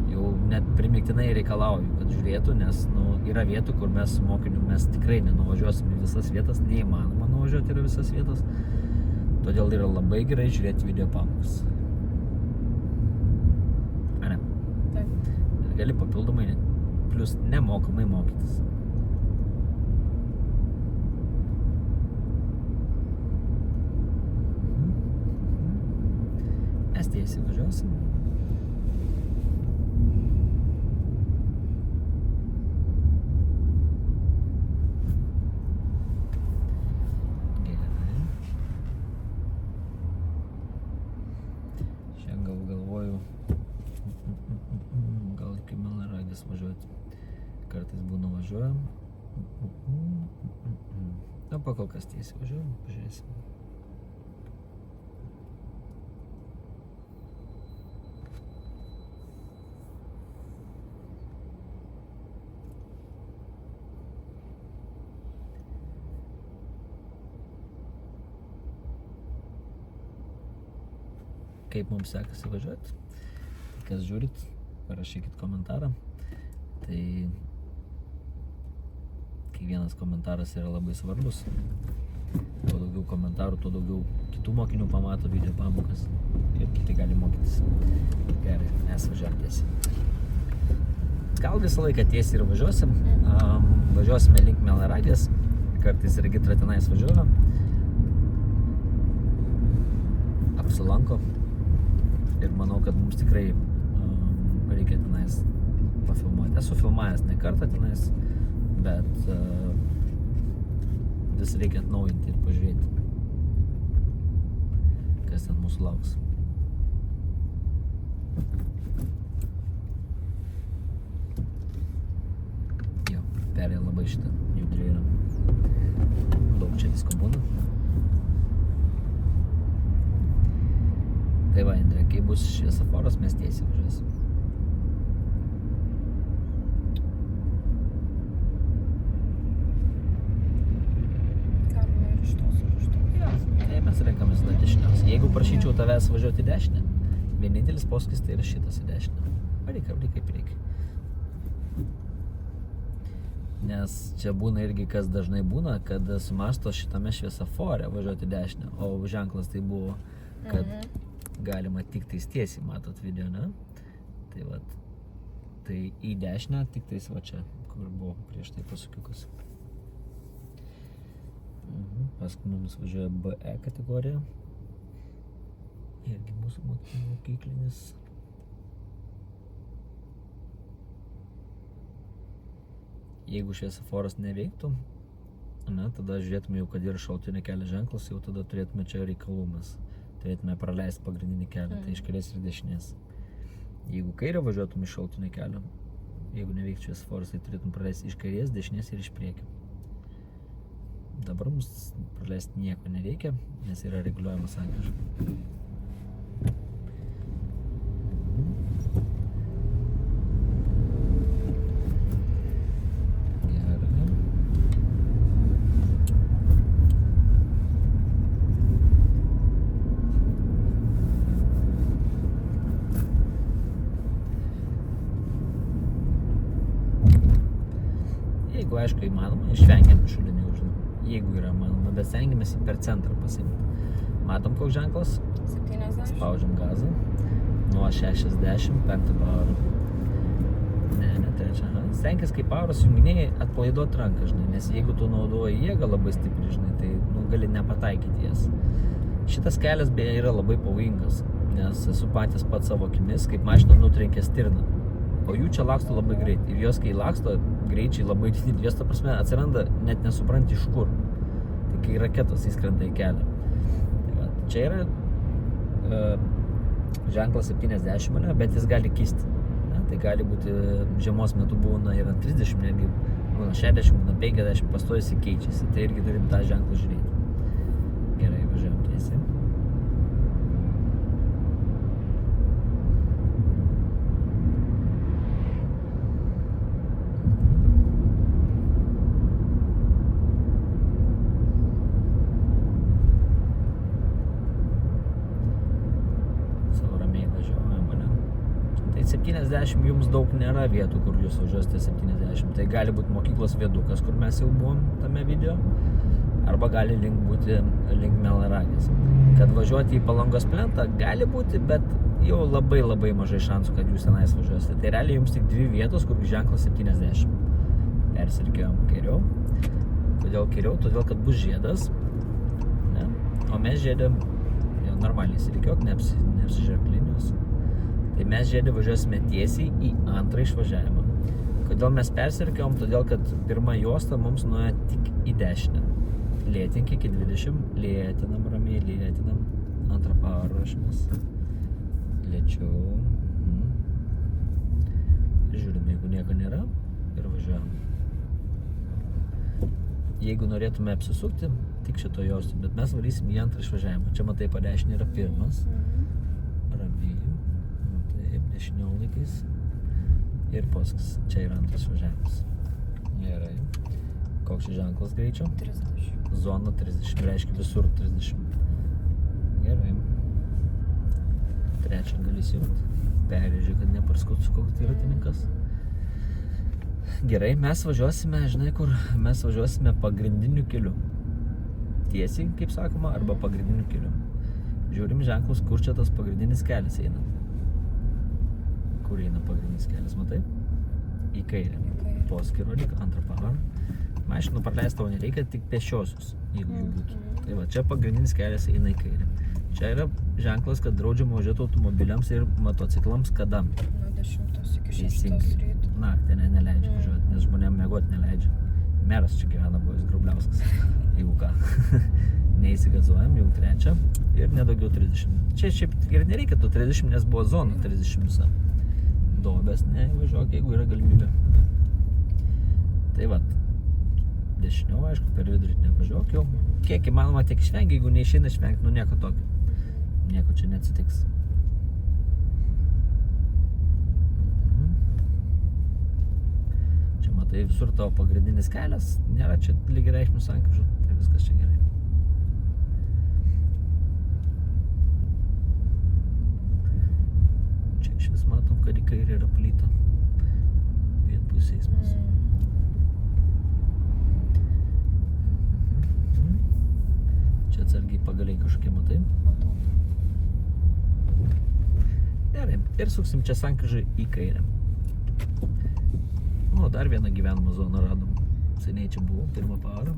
Jau net primiktinai reikalauju, kad žiūrėtų, nes yra vietų, kur mes su mokiniu mes tikrai nenuvažiuosim į visas vietas, neįmanoma nuvažiuoti yra visas vietas. Todėl yra labai gerai žiūrėti video pamokas. Ar ne? Taip. Ir gali papildomai, plus nemokamai mokytis. Mes tiesiai važiuosim. Gal iki Melnragės važiuoti. Kartais būna važiuojam. Na, pakol kas tiesiai važiuojam, pažiūrėsim. Kaip mums sekasi važiuoti. Kas žiūrit, parašykit komentarą. Tai kiekvienas komentaras yra labai svarbus. Tuo daugiau komentarų, tuo daugiau kitų mokinių pamato video pamokas ir kiti gali mokytis. Gerai, mes važiuojam tiesiai. Gal visą laiką tiesiai ir važiuosim. Važiuosime link Melnragės. Kartais Regitra tenais važiuoja. Apsilanko. Ir manau, kad mums tikrai reikia tenais pafilmuoti. Esu filmavęs ne kartą tenais, bet vis reikia atnaujinti ir pažiūrėti, kas ten mūsų lauks. Jo, perėja labai šitą judri yra. Daug čia visko būna. Tai va, Indrė, kai bus šviesoforas, mes tiesiai važiuosim. Galima ir iš tos. Tai mes renkamės tada dešiniausiai. Jeigu prašyčiau tavęs važiuoti į dešinę, vienintelis posūkis tai yra šitas į dešinę. Varyk kaip reikia. Nes čia būna irgi, kas dažnai būna, kad sumąsto šitame šviesofore važiuoti į dešinę, o ženklas tai buvo, kad galima tik tais tiesiai, matot video, ne? Tai vat, tai į dešinę tik tais va čia, kur buvo prieš tai pasukiukas. Paskui mums važiuoja BE kategorija. Irgi mūsų mokyklinis. Jeigu šviesoforas neveiktų, ne, tada žiūrėtume jau, kad yra šautinio kelio ženklas, jau tada turėtume čia reikalų mes. Turėtume praleisti pagrindinį kelią, tai iš kairės ir dešinės. Jeigu kairę važiuotum iš šautinio kelio, jeigu neveiktų šviesoforas, tai turėtum praleisti iš kairės, dešinės ir iš priekio. Dabar mums praleisti nieko nereikia, nes yra reguliuojamas sankryža. Jeigu, aišku, įmanoma, išvengiam šulinių uždų. Jeigu yra įmanoma, bet stengiamės per centrą pasiimti. Matom, koks ženklas? 70. Spaudžiam gazą. Nuo 60, 5 pavarą. Ne, 3. Stenkis, kai pavaros junginėjai, atpalaiduot ranką, žinai, nes jeigu tu naudoji jėgą labai stipriai, žinai, tai gali nepataikyti jas. Šitas kelias beje yra labai pavojingas, nes esu patys pats savo akimis, kaip mašina nutrenkė stirną. O jų čia laksto labai greit. Ir jos, kai laksto, greičiai labai dideli. Jos, ta prasme, atsiranda net nesupranti iš kur. Tai kai raketos įskrenda į kelią. Tai va, čia yra ženklas 70, bet jis gali kisti. Ne? Tai gali būti žiemos metu būna ir ant 30, netgi būna 60, būna 50, pastojasi keičiasi. Tai irgi turim tą ženklą žiūrėti. Gerai, važiuojam tiesiai. Tai 70 jums daug nėra vietų, kur jūs važiuosite 70. Tai gali būti mokyklos viadukas, kur mes jau buvom tame video. arba gali būti link Melnragės. Kad važiuoti į Palangos plentą gali būti, bet jau labai labai mažai šansų, kad jūs tenais važiuosite. Tai realiai jums tik 2 vietos, kur ženklas 70. Persirikėjom kairiau. Kodėl kairiau? Todėl, kad bus žiedas. Ne? O mes žiedė jau normaliai įsirikiok, neapsižiūrėk linijos. Tai mes žiedė važiuosime tiesiai į antrą išvažiavimą. Kodėl mes persirikėjom? Todėl, kad pirma juosta mums nuėjo tik į dešinę. Lėtink iki 20, lėtinam ramiai, lėtinam. Antrą parą ruošimės. Lėčiau. Žiūrime, jeigu nieko nėra ir važiuojam. Jeigu norėtume apsisukti, tik šito juostu, bet mes varysim į antrą išvažiavimą. Čia matai, po dešinį yra pirmas. Ramiai. Taip, dešiniau laikais. Ir paskui čia yra antras išvažiavimas. Gerai. Koks čia ženklas greičio? 30. Zona 30, reiškia visur 30. Gerai. Trečią gali įsijungti. Perėžiūrė, kad neparskutsu koks dviratininkas. Gerai, mes važiuosime, žinai kur, mes važiuosime pagrindiniu keliu. Tiesiai, kaip sakoma, arba pagrindiniu keliu. Žiūrim ženklus, kur čia tas pagrindinis kelias eina. Kur eina pagrindinis kelias, matai? Į kairę. Poskirolik, antrą parą. Mašinų praleisti tavo nereikia, tik pešiosius, jeigu jų būtų. Tai va, čia pagrindinis kelias eina į kairę. Čia yra ženklas, kad draudžiama važiuoti automobiliams ir motociklams kada? Nuo 10 iki 6 Teisingai. ryto. Naktį neleidžia važiuoti, nes žmonėm miegoti neleidžia. Meras čia gyvena, buvęs Grubliauskas, jeigu ką. Neįsigazuojam, jau trečią ir nedaugiau 30. Čia šiaip ir nereikia tų 30, nes buvo zona 30 visa. Duobės nevažiuok, jeigu yra galimybė. Tai vat, dešiniau, aišku, per vidurį nevažiuok jau. Kiek įmanoma, tiek išvengi, jeigu neišeina išvengti, nu nieko tokio. Nieko čia neatsitiks. Čia matai visur tavo pagrindinis kelias, nėra čia lygiareikšmių sankryžų, tai viskas čia gerai. Čia iš vis matom, kad į kairę yra plyta. Vienpusė eismas. Čia atsargiai pagaliai kažkokie matai. Matau. Gerai, ir suksim čia sankryžą į kairę. Nu, dar vieną gyvenamą zoną radom. Seniai čia buvo, pirmą parą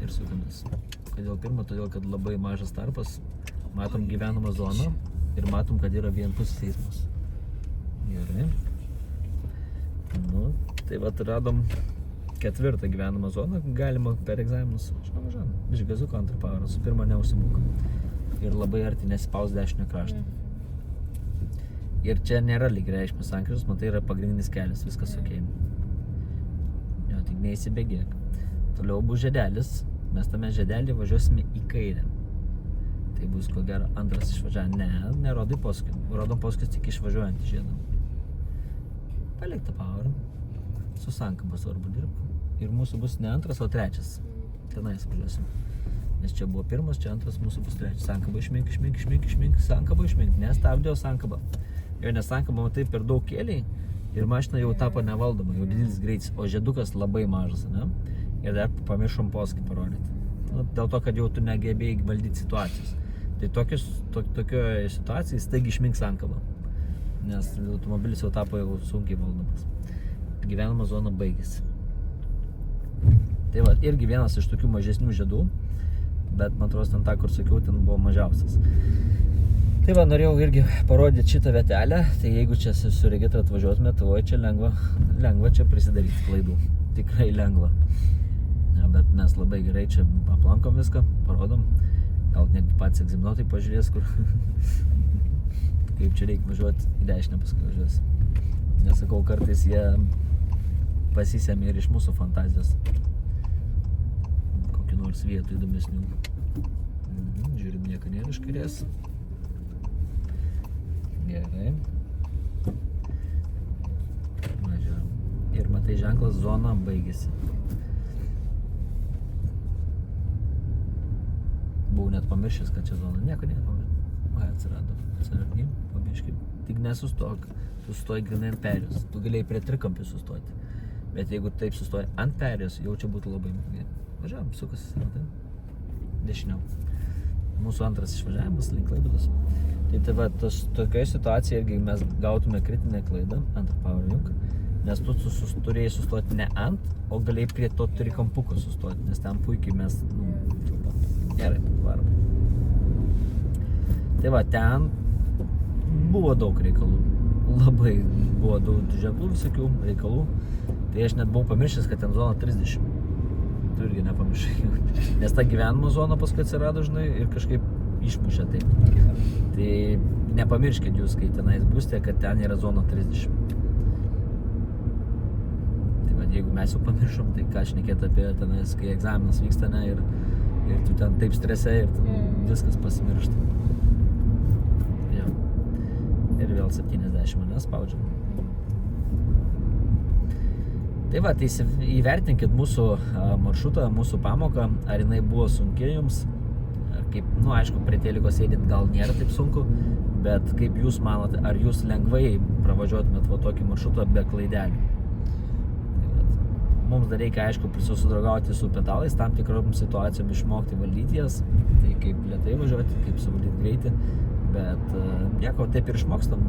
ir sukamės. Kodėl pirmą? Todėl, kad labai mažas tarpas. Matom gyvenamą zoną ir matom, kad yra vienpusis eismas. Gerai. Nu, tai vat radom 4 gyvenamą zoną, galima per egzaminus. Važiuojam. Iš gazuko antrą parą, su pirma neužsibūk. Ir labai arti nespaus dešinio kraštą. Ir čia nėra lygiareikšmės sankryžos, matai, yra pagrindinis kelias, viskas okei. Jo, tik neįsibėgėk. Toliau bus žiedelis, mes tame žiedelį važiuosime į kairę. Tai bus ko gero antras išvažiavimas. Ne, nerodai posūkį. Rodom posūkis tik išvažiuojant į žiedą. Palik tą pavarą. Su sankaba svarbu dirbti. Ir mūsų bus ne antras, o trečias. Tenais važiuosim. Nes čia buvo pirmas, čia antras, mūsų bus trečias. Sankaba išmink, sankaba išmink. Nestabdė, o sankaba. Jo, nes sankaba, matai, per daug kėliai ir mašina jau tapo nevaldoma, jau didelis greitis, o žiedukas labai mažas, ne? Ir dar pamiršom posūkį parodyti. Nu, dėl to, kad jau tu negebėjai valdyti situacijos. Tai tokioje situacijoje staigiai išmink sankabą. Nes automobilis jau tapo jau sunkiai valdomas. Gyvenama zona baigėsi. Tai va, irgi vienas iš tokių mažesnių žiedų, bet man atrodo, ten tą, kur sakiau, ten buvo mažiausias. Tai va, norėjau irgi parodyti šitą vietelę, tai jeigu čia su Regitra atvažiuotume, tai čia lengva čia prisidaryti klaidų. Tikrai lengva. Ja, bet mes labai gerai čia aplankom viską, parodom. Gal netgi patys egzaminuotojai pažiūrės, kur kaip čia reikia važiuoti į dešinę paskui važiuos. Nesakau, kartais jie pasisėmė ir iš mūsų fantazijos. Kokių nors vietų įdomesnių. Žiūrim, nieko nėra iš kairės. Gerai. Važiuojam. Ir matai, ženklas zona baigėsi. Buvau net pamiršęs, kad čia zona. Nieko nėra pamiršęs. Ai, atsirado. Atsargiai, pamirškim. Tik nesustok. Tu sustoji grinai ant perėjos. Tu galėjai prie trikampių sustoti. Bet jeigu taip sustoji ant perėjos, jau čia būtų labai gerai. Važiuojam, sukasi, matai. dešiniau. Mūsų antras išvažiavimas link Klaipėdos. Tai va, tokioje situacijoje irgi mes gautume kritinę klaidą ant PowerJunk, nes tu turėjai sustoti ne ant, o galėjai prie to turi kampuko sustoti, nes ten puikiai mes, gerai, varom. Tai va, ten buvo daug reikalų, labai buvo daug ženklų visokių reikalų, tai aš net buvau pamiršęs, kad ten zona 30. Tu irgi nepamiršai, nes ta gyvenimo zona paskui atsirado, žinai, ir kažkaip išmušė taip. Tai nepamirškit jūs, kai tenais būsite, kad ten yra zona 30. Tai va, jeigu mes jau pamiršom, tai ką šnekėt apie tenais, kai egzaminas vyksta, ne, ir tu ten taip strese ir viskas pasimiršta. Ja. Ir vėl 70 mane spaudžiam. Tai va, tai įvertinkit mūsų maršrutą, mūsų pamoką, ar jinai buvo sunki jums, kaip, aišku, prie teliko sėdint gal nėra taip sunku, bet kaip jūs manote, ar jūs lengvai pravažiuotumėt va tokį maršrutą be klaidelių? Tai va, mums dar reikia, aišku, susidraugauti su pedalais, tam tikrom situacijom išmokti valdyti jas, tai kaip lėtai važiuoti, kaip suvaldyti greitį, bet nieko, taip ir išmokstam.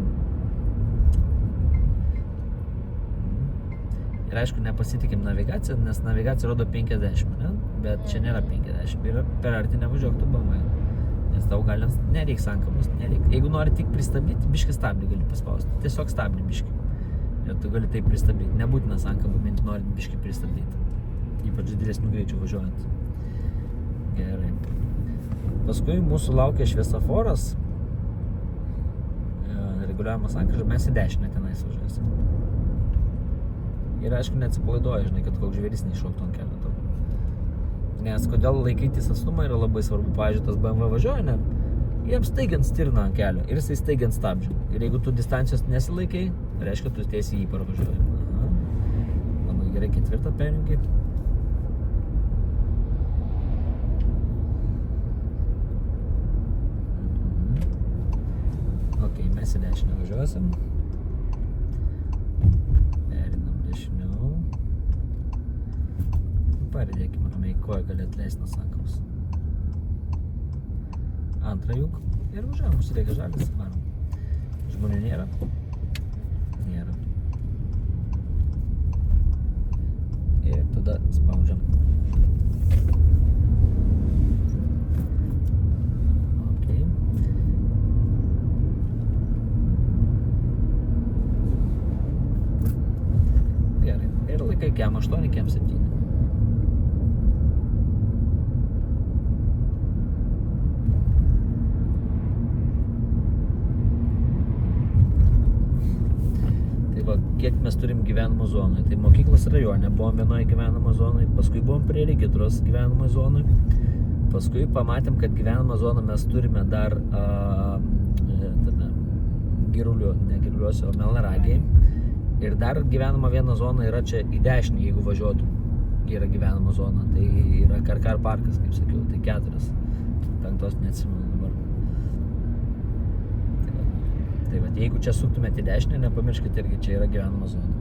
Ir aišku, nepasitikim navigaciją, nes navigacija rodo 50, ne? Bet čia nėra 50. Ir per arti nevažiuok tu BMW. Nes tau gal nereiks sankabos, nereik. Jeigu nori tik pristabdyti, biškį stabdį gali paspausti. Tiesiog stabdį biškį. Ir tu gali taip pristabdyti. Nebūtina sankabą, bent nori biškį pristabdyti. Ypač didesnių greičių važiuojant. Gerai. Paskui mūsų laukia šviesoforas. Reguliuojamas sankryža, mes į dešinę tenais važiuosim. Ir aišku, neatsipalaiduoja, žinai, kad koks žvėris neiššoktų ant kelio tau. Nes kodėl laikytis atstumą yra labai svarbu. Pavyzdžiui, tas BMW važiuoja, ne? Jiems staigiant stirna ant kelio ir jisai staigiant stabdžių. Ir jeigu tu distancijos nesilaikai, reiškia, tu tiesiai jį parvažiuoji. Aha. Labai gerai, ketvirtą perjungi. Ok, mes į dešinę važiuosim. Dešiniau. Paridėkim ramiai, koją gali atleisti nuo sankabos. Antrą juk. Ir važiuojam, užsidėkia žalis, varom. Žmonių nėra. Nėra. Ir tada spaudžiam. Ok. Gerai. Ir laikai kem 8, kem 7. Kiek mes turim gyvenimo zonoje. Tai mokyklos rajone buvom vienoje gyvenimo zonoje, paskui buvom prie Regitros gyvenimo zonoje, paskui pamatėm, kad gyvenimo zoną mes turime dar Giruliuose, Melnragiai. Ir dar gyvenama viena zona yra čia į dešinį, jeigu važiuotų. Yra gyvenama zona. Tai yra Karkar parkas, kaip sakiau, tai 4. 5 neatsimenu dabar. Tai va, jeigu čia suktumėte į dešinę, nepamirškite irgi, čia yra gyvenama zona.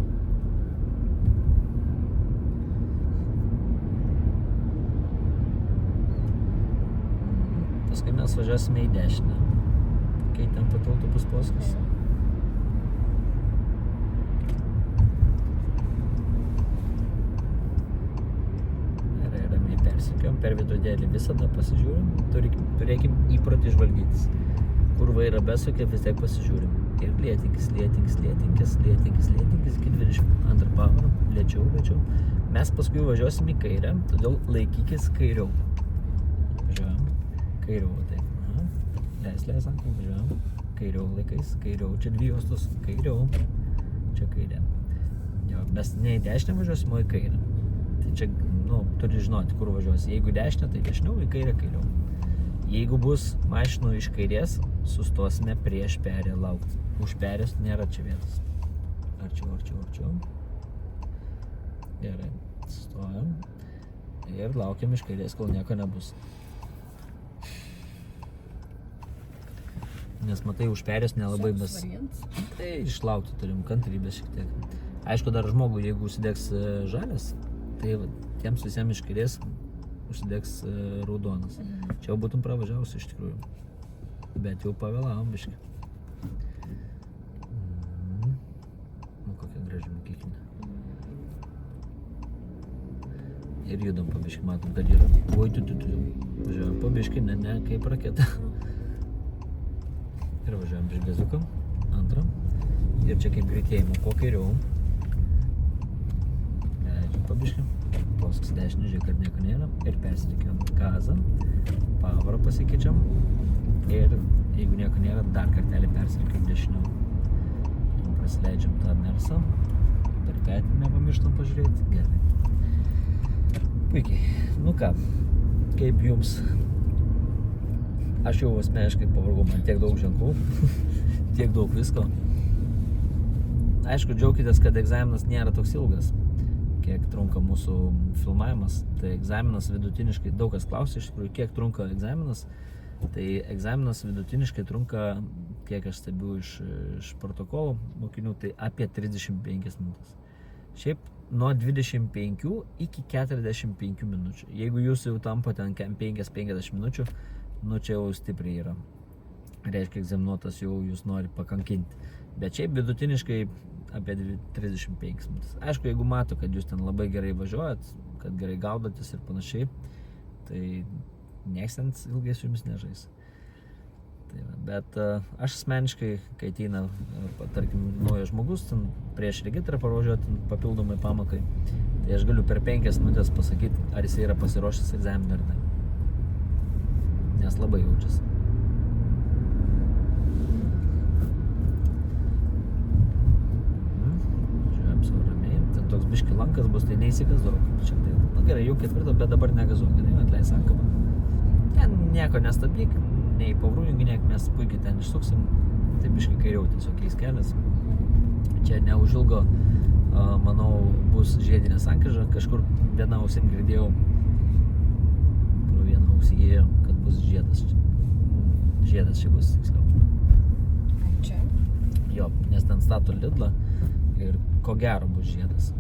Paskui mes važiuosime į dešinę. Kai ten pat autobus poskas. Ramiai persikiom, per vidurėlį visada pasižiūrim, turėkim įprotį žvalgytis. Kur vairą besukia, vis tiek pasižiūrim. Ir lėtinkis iki 22 pavarom, lėčiau. Mes paskui važiuosim į kairę, todėl laikykis kairiau. Važiuojam, kairiau, taip. Aha. Leis, ankai, važiuojam. Kairiau laikais, kairiau, čia 2 juostos, kairiau. Čia kairė. Jo, mes ne į dešinę važiuosim, o į kairę. Tai čia, turi žinoti, kur važiuosi. Jeigu dešinę, tai dešiniau, į kairę, kairiau. Jeigu bus mašinų iš kairės, sustosime prieš perėją laukti. Už perės nėra čia vietos. Arčiau. Gerai, sustojam. Ir laukiam iš kairės, kol nieko nebus. Nes matai, už perės nelabai mes... Tai išlaukti turim kantrybės šiek tiek. Aišku, dar žmogui, jeigu užsidegs žalias, tai tiems visiems iš kairės užsidegs raudonas. Čia jau būtum pravažiavus iš tikrųjų. Bet jau pavėlavom biškį. Nu, kokia graži mokyklinė. Ir judam po biškį, matom, kad yra. Oi, važiuojam po biškį, ne, kaip raketa. Ir važiuojam prieš gaziuką, antram. Ir čia kaip greitėjimo, kuo kairiau. Leidžiam po biškį. Posks dešinį, žiūrėk, kad nieko nėra. Ir persitikiam gazą. Pavarą pasikeičiam. Ir jeigu nieko nėra, dar kartelį persitikiam dešiniau. Prasileidžiam tą mersą. Dar petį nepamirštam pažiūrėti. Gerai. Puikiai. Nu ką, kaip jums? Aš jau asmeniškai pavargau, man tiek daug ženklų, tiek daug visko. Aišku, džiaukitės, kad egzaminas nėra toks ilgas, kiek trunka mūsų filmavimas. Tai egzaminas vidutiniškai, daug kas klausia iš tikrųjų, kiek trunka egzaminas. Tai egzaminas vidutiniškai trunka, kiek aš stebiu iš protokolo mokinių, tai apie 35 minutės. Šiaip nuo 25 iki 45 minučių. Jeigu jūs jau tampa ten 5-50 minučių, nu čia jau stipriai yra. Reiškia, egzaminuotas jau jūs nori pakankinti. Bet šiaip vidutiniškai apie 35 minutės. Aišku, jeigu mato, kad jūs ten labai gerai važiuojat, kad gerai gaudotis ir panašiai, tai nieks ten ilgai su jumis nežais. Tai va, bet aš asmeniškai, kai ateina, tarkim, naujas žmogus, ten prieš regitrą pravažiuoti papildomai pamokai, tai aš galiu per 5 minutės pasakyti, ar jis yra pasiruošęs egzaminui ar ne. Nes labai jaučiasi. Žiūrėjom savo ramiai. Ten toks biški lankas bus, tai neįsigazok. Šiek tiek. Na gerai, jau 4, bet dabar negazok. Atleis sankabą. Ten nieko nestabdyk, nei pavrūjunginiek, mes puikiai ten išsuksim. Tai biški kairiau tiesiog keis kelias. Čia neužilgo, manau, bus žiedinė sankryža. Kažkur viena ausim girdėjau, pro vieną ausį ėjo, kad bus žiedas. Žiedas čia bus, tiksliau. Čia? Jo, nes ten stato Lidlą ir ko gero bus žiedas.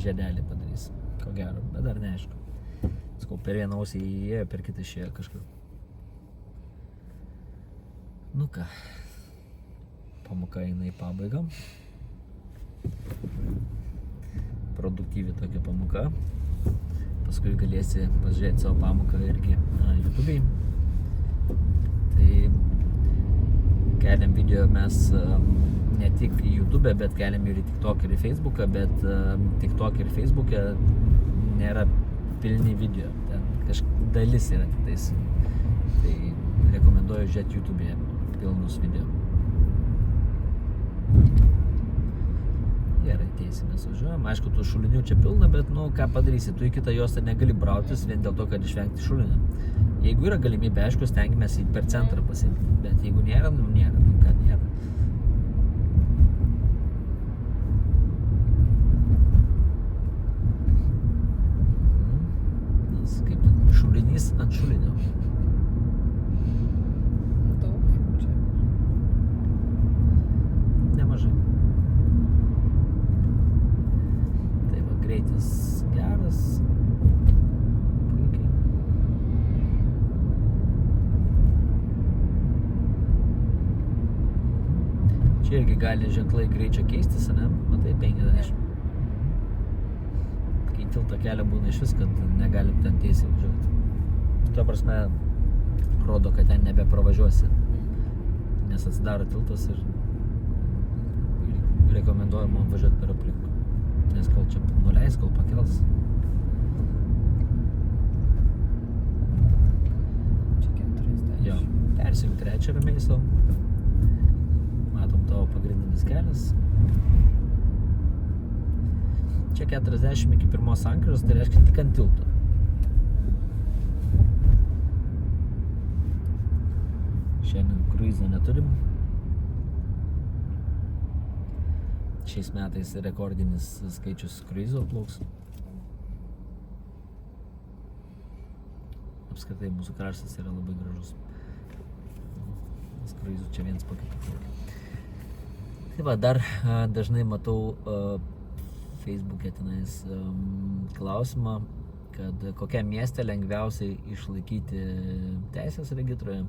Žiedelį padarys. Ko gero, bet dar neaišku. Skau, per vieną ausį įėjo, per kitą išėjo kažkur. Nu ką, pamoka eina į pabaigą. Produktyvi tokia pamoka. Paskui galėsi pažiūrėti savo pamoką irgi YouTube'ai. Tai keliam video mes ne tik į YouTube, bet keliam ir į TikTok ir į Facebooką, bet TikTok ir Facebook'e nėra pilni video. Ten dalis yra tiktais. Tai rekomenduoju žiūrėti YouTube'e pilnus video. Gerai, teisimės važiuojam. Aišku, tų šulinių čia pilna, bet nu ką padarysi, tu į kitą juostą negali brautis vien dėl to, kad išvengti šulinio. Jeigu yra galimybė, aišku, stengiamės į per centrą pasiimti, bet jeigu nėra, nu nėra, nu ką nėra. Nes kaip ten, šulinys ant šulinio. Daug čia. Nemažai. Tai va, greitis geras. Puikiai. Čia irgi gali ženklai greičio keistis, ne? Matai, 50. Kai tilto kelio būna iš vis, kad negalim ten tiesiai važiuoti. Tuo prasme, rodo, kad ten nebepravažiuosi. Nes atsidaro tiltas ir rekomenduojama važiuoti per aplinkų. Nes kol čia nuleis, kol pakels. Čia 40. Jo, persijung trečią ramiai savo. Matom tavo pagrindinis kelias. Čia 40 iki pirmos sankryžos, tai reiškia tik ant tilto. Šiandien kruizo neturim. Šiais metais rekordinis skaičius kruizo plauks. Apskritai mūsų kraštas yra labai gražus. Nes kruizų čia viens po kitų plaukia. Tai va, dar dažnai matau Facebook'e tenais klausimą, kad kokiam mieste lengviausiai išlaikyti teisės regitroje.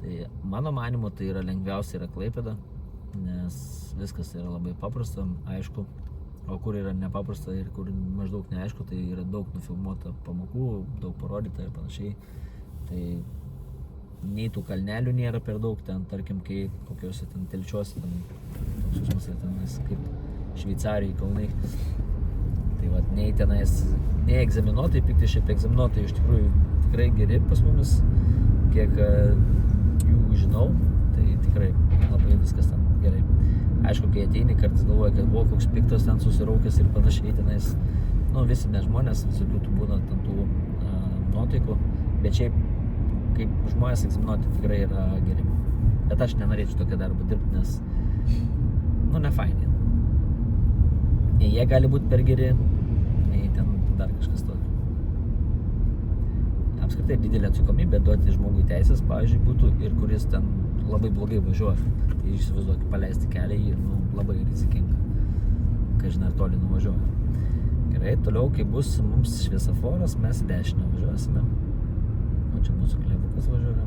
Tai mano manimu tai yra lengviausia yra Klaipėda, nes viskas yra labai paprasta, aišku, o kur yra nepaprasta ir kur maždaug neaišku, tai yra daug nufilmuota pamokų, daug parodyta ir panašiai. Tai nei tų kalnelių nėra per daug, ten tarkim, kai kokiuose ten telčiuose, ten toks jausmas yra tenais kaip Šveicarijai kalnai. Tai vat, nei tenais, nei egzaminuotojai, piktai šiaip egzaminuotojai iš tikrųjų tikrai geri pas mumis, kiek jų žinau, tai tikrai labai viskas ten gerai. Aišku, kai ateini, kartais galvoja, kad buvo koks piktas ten susiraukęs ir panašiai tenais, nu visi mes žmonės, visokių tų būna ten tų nuotaikų, bet šiaip kaip žmonės egzaminuoti tikrai yra geri. Bet aš nenorėčiau tokio darbą dirbti, nes nu ne fainai. Nei jie gali būti per geri, nei ten dar kažkas tokio. Apskritai didelė atsakomybė duoti žmogui teisės, pavyzdžiui, būtų ir kuris ten labai blogai važiuoja. Tai įsivaizduokit, paleisti kelią ir nu, labai rizikinga, kažin ar toli nuvažiuoja. Gerai, toliau, kai bus mums šviesoforas, mes į dešinę važiuosime. O čia mūsų klebukas važiuoja.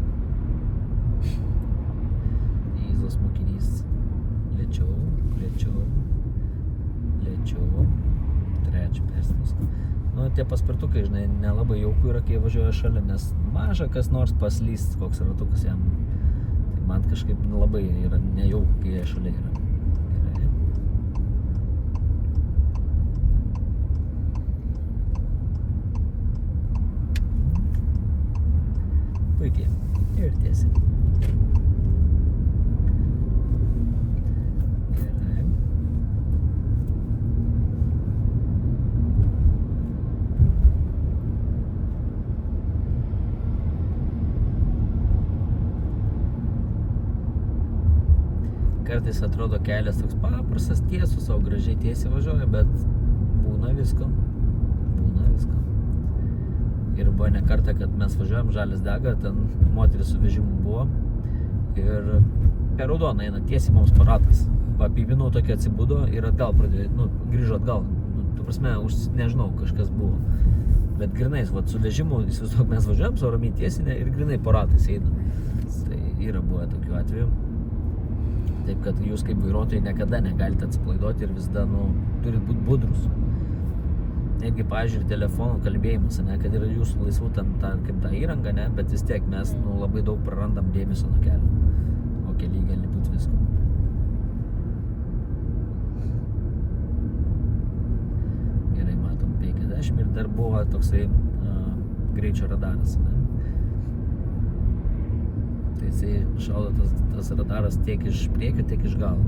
Įzos mokinys. Lėčiau. Trečią perspės. Nu, tie paspirtukai, žinai, nelabai jauku yra, kai važiuoja šalia, nes maža kas nors paslyst, koks ratukas jam. Tai man kažkaip labai yra nejauku, kai jie šalia yra. Gerai. Puikiai. Ir tiesiai. Kartais atrodo kelias toks paprastas, tiesus, o gražiai tiesiai važiuoja, bet būna visko. Ir buvo ne kartą, kad mes važiuojam, žalias dega, ten moteris su vežimu buvo ir per raudoną eina tiesiai mums paratas. Papyvinau tokį atsibudo ir atgal pradėjo, nu, grįžo atgal. Nu, tu prasme, nežinau, kažkas buvo. Bet grinais, vat, su vežimu, įsivaizduok, mes važiuojam su ramiai tiesinė ir grinai paratais eina. Tai yra buvę tokių atvejų. Taip, kad jūs kaip vairuotojai niekada negalite atsipalaiduoti ir visada, nu, turit būti budrus. Netgi, pavyzdžiui, telefonų kalbėjimas, ne, kad yra jūsų laisvų ten, kaip ta įranga, ne, bet vis tiek mes, nu, labai daug prarandam dėmesio nuo kelio. O keliai gali būti visko. Gerai, matom 50 ir dar buvo toksai greičio radaras, ne. Tai jisai šaudo tas radaras tiek iš priekio, tiek iš galo.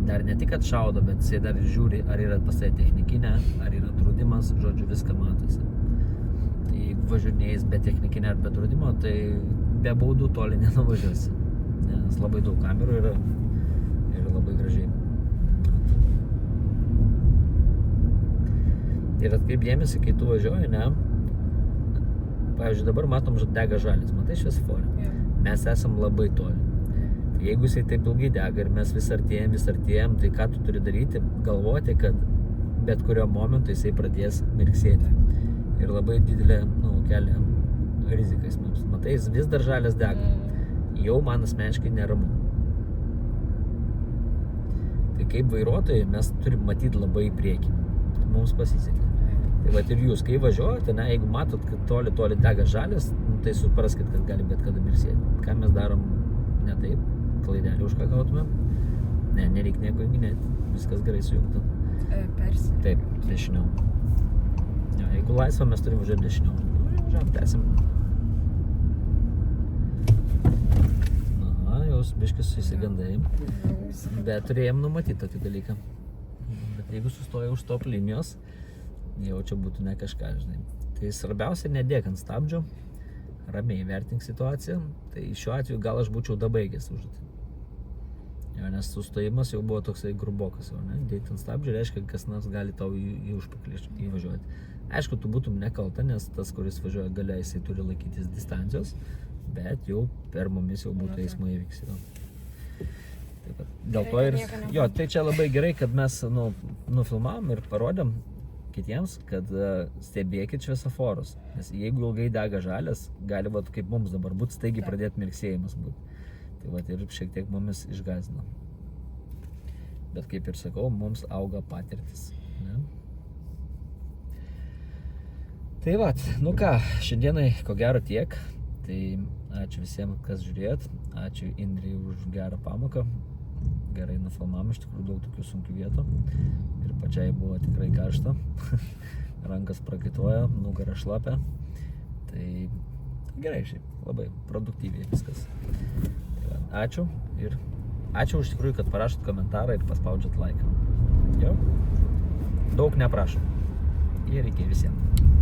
Dar ne tik, kad šaudo, bet jisai dar žiūri, ar yra pasai technikinė, ar yra draudimas, žodžiu, viską matosi. Tai jeigu važiuojais be technikinė ar be draudimo, tai be baudų toli nenuvažiuosi. Nes labai daug kamerų yra ir labai gražiai. Ir atkreip dėmesį, kai tu važiuoji, ne? Pavyzdžiui, dabar matom, dega žalis, matai šviesoforę? Mes esam labai toli. Tai jeigu jisai taip ilgai dega ir mes vis artėjam, tai ką tu turi daryti? Galvoti, kad bet kurio momentu jisai pradės mirksėti. Ir labai didelė, nu, kelia rizikas mums. Matai, jis vis dar žalias dega. Jau man asmeniškai neramu. Tai kaip vairuotojai mes turim matyti labai į priekį. Mums pasisekė. Tai vat ir jūs, kai važiuojate, ne, jeigu matot, kad toli dega žalias, nu, tai supraskit, kad gali bet kada mirsėti. Ką mes darom ne taip, klaidelį už ką gautumėm? Ne, nereik nieko įginėti, viskas gerai sujungta. Persi. Taip, dešiniau. Ja, jeigu laisva, mes turim važiuoti dešiniau. Važiuojam, tęsim. Na, jau biškis susigandai, bet turėjom numatyti tokį dalyką. Bet jeigu sustoja už stop linijos, jau čia būtų ne kažką, žinai. Tai svarbiausia nedėk ant stabdžių, ramiai vertink situaciją. Tai šiuo atveju gal aš būčiau dabaigęs užduotį. Jo, nes sustojimas jau buvo toksai grubokas, jau, ne? Dėti ant stabdžių reiškia, kas nors gali tau į užpakalį įvažiuoti. Aišku, tu būtum nekalta, nes tas, kuris važiuoja gale, jisai turi laikytis distancijos, bet jau per mumis jau būtų eismo įvyks. Dėl to ir... Jo, tai čia labai gerai, kad mes nufilmavom ir parodėm, kitiems, kad stebėkit šviesoforus. Nes jeigu ilgai dega žalias, gali vat, kaip mums dabar būti, staigiai pradėti mirksėjimas būti. Tai vat ir šiek tiek mumis išgąsdino. Bet kaip ir sakau, mums auga patirtis. Ne? Tai vat, nu ką, šiandienai ko gero tiek. Tai ačiū visiems, kas žiūrėjot. Ačiū Indrei už gerą pamoką. Gerai nufilmavom, iš tikrųjų daug tokių sunkių vietų. Ir pačiai buvo tikrai karšta. Rankas prakaituoja, nugara šlapia. Tai gerai šiaip, labai produktyviai viskas. Tai va, ačiū ir ačiū iš tikrųjų, kad parašot komentarą ir paspaudžiat laiką. Jo? Daug neprašom. Ir iki visiems.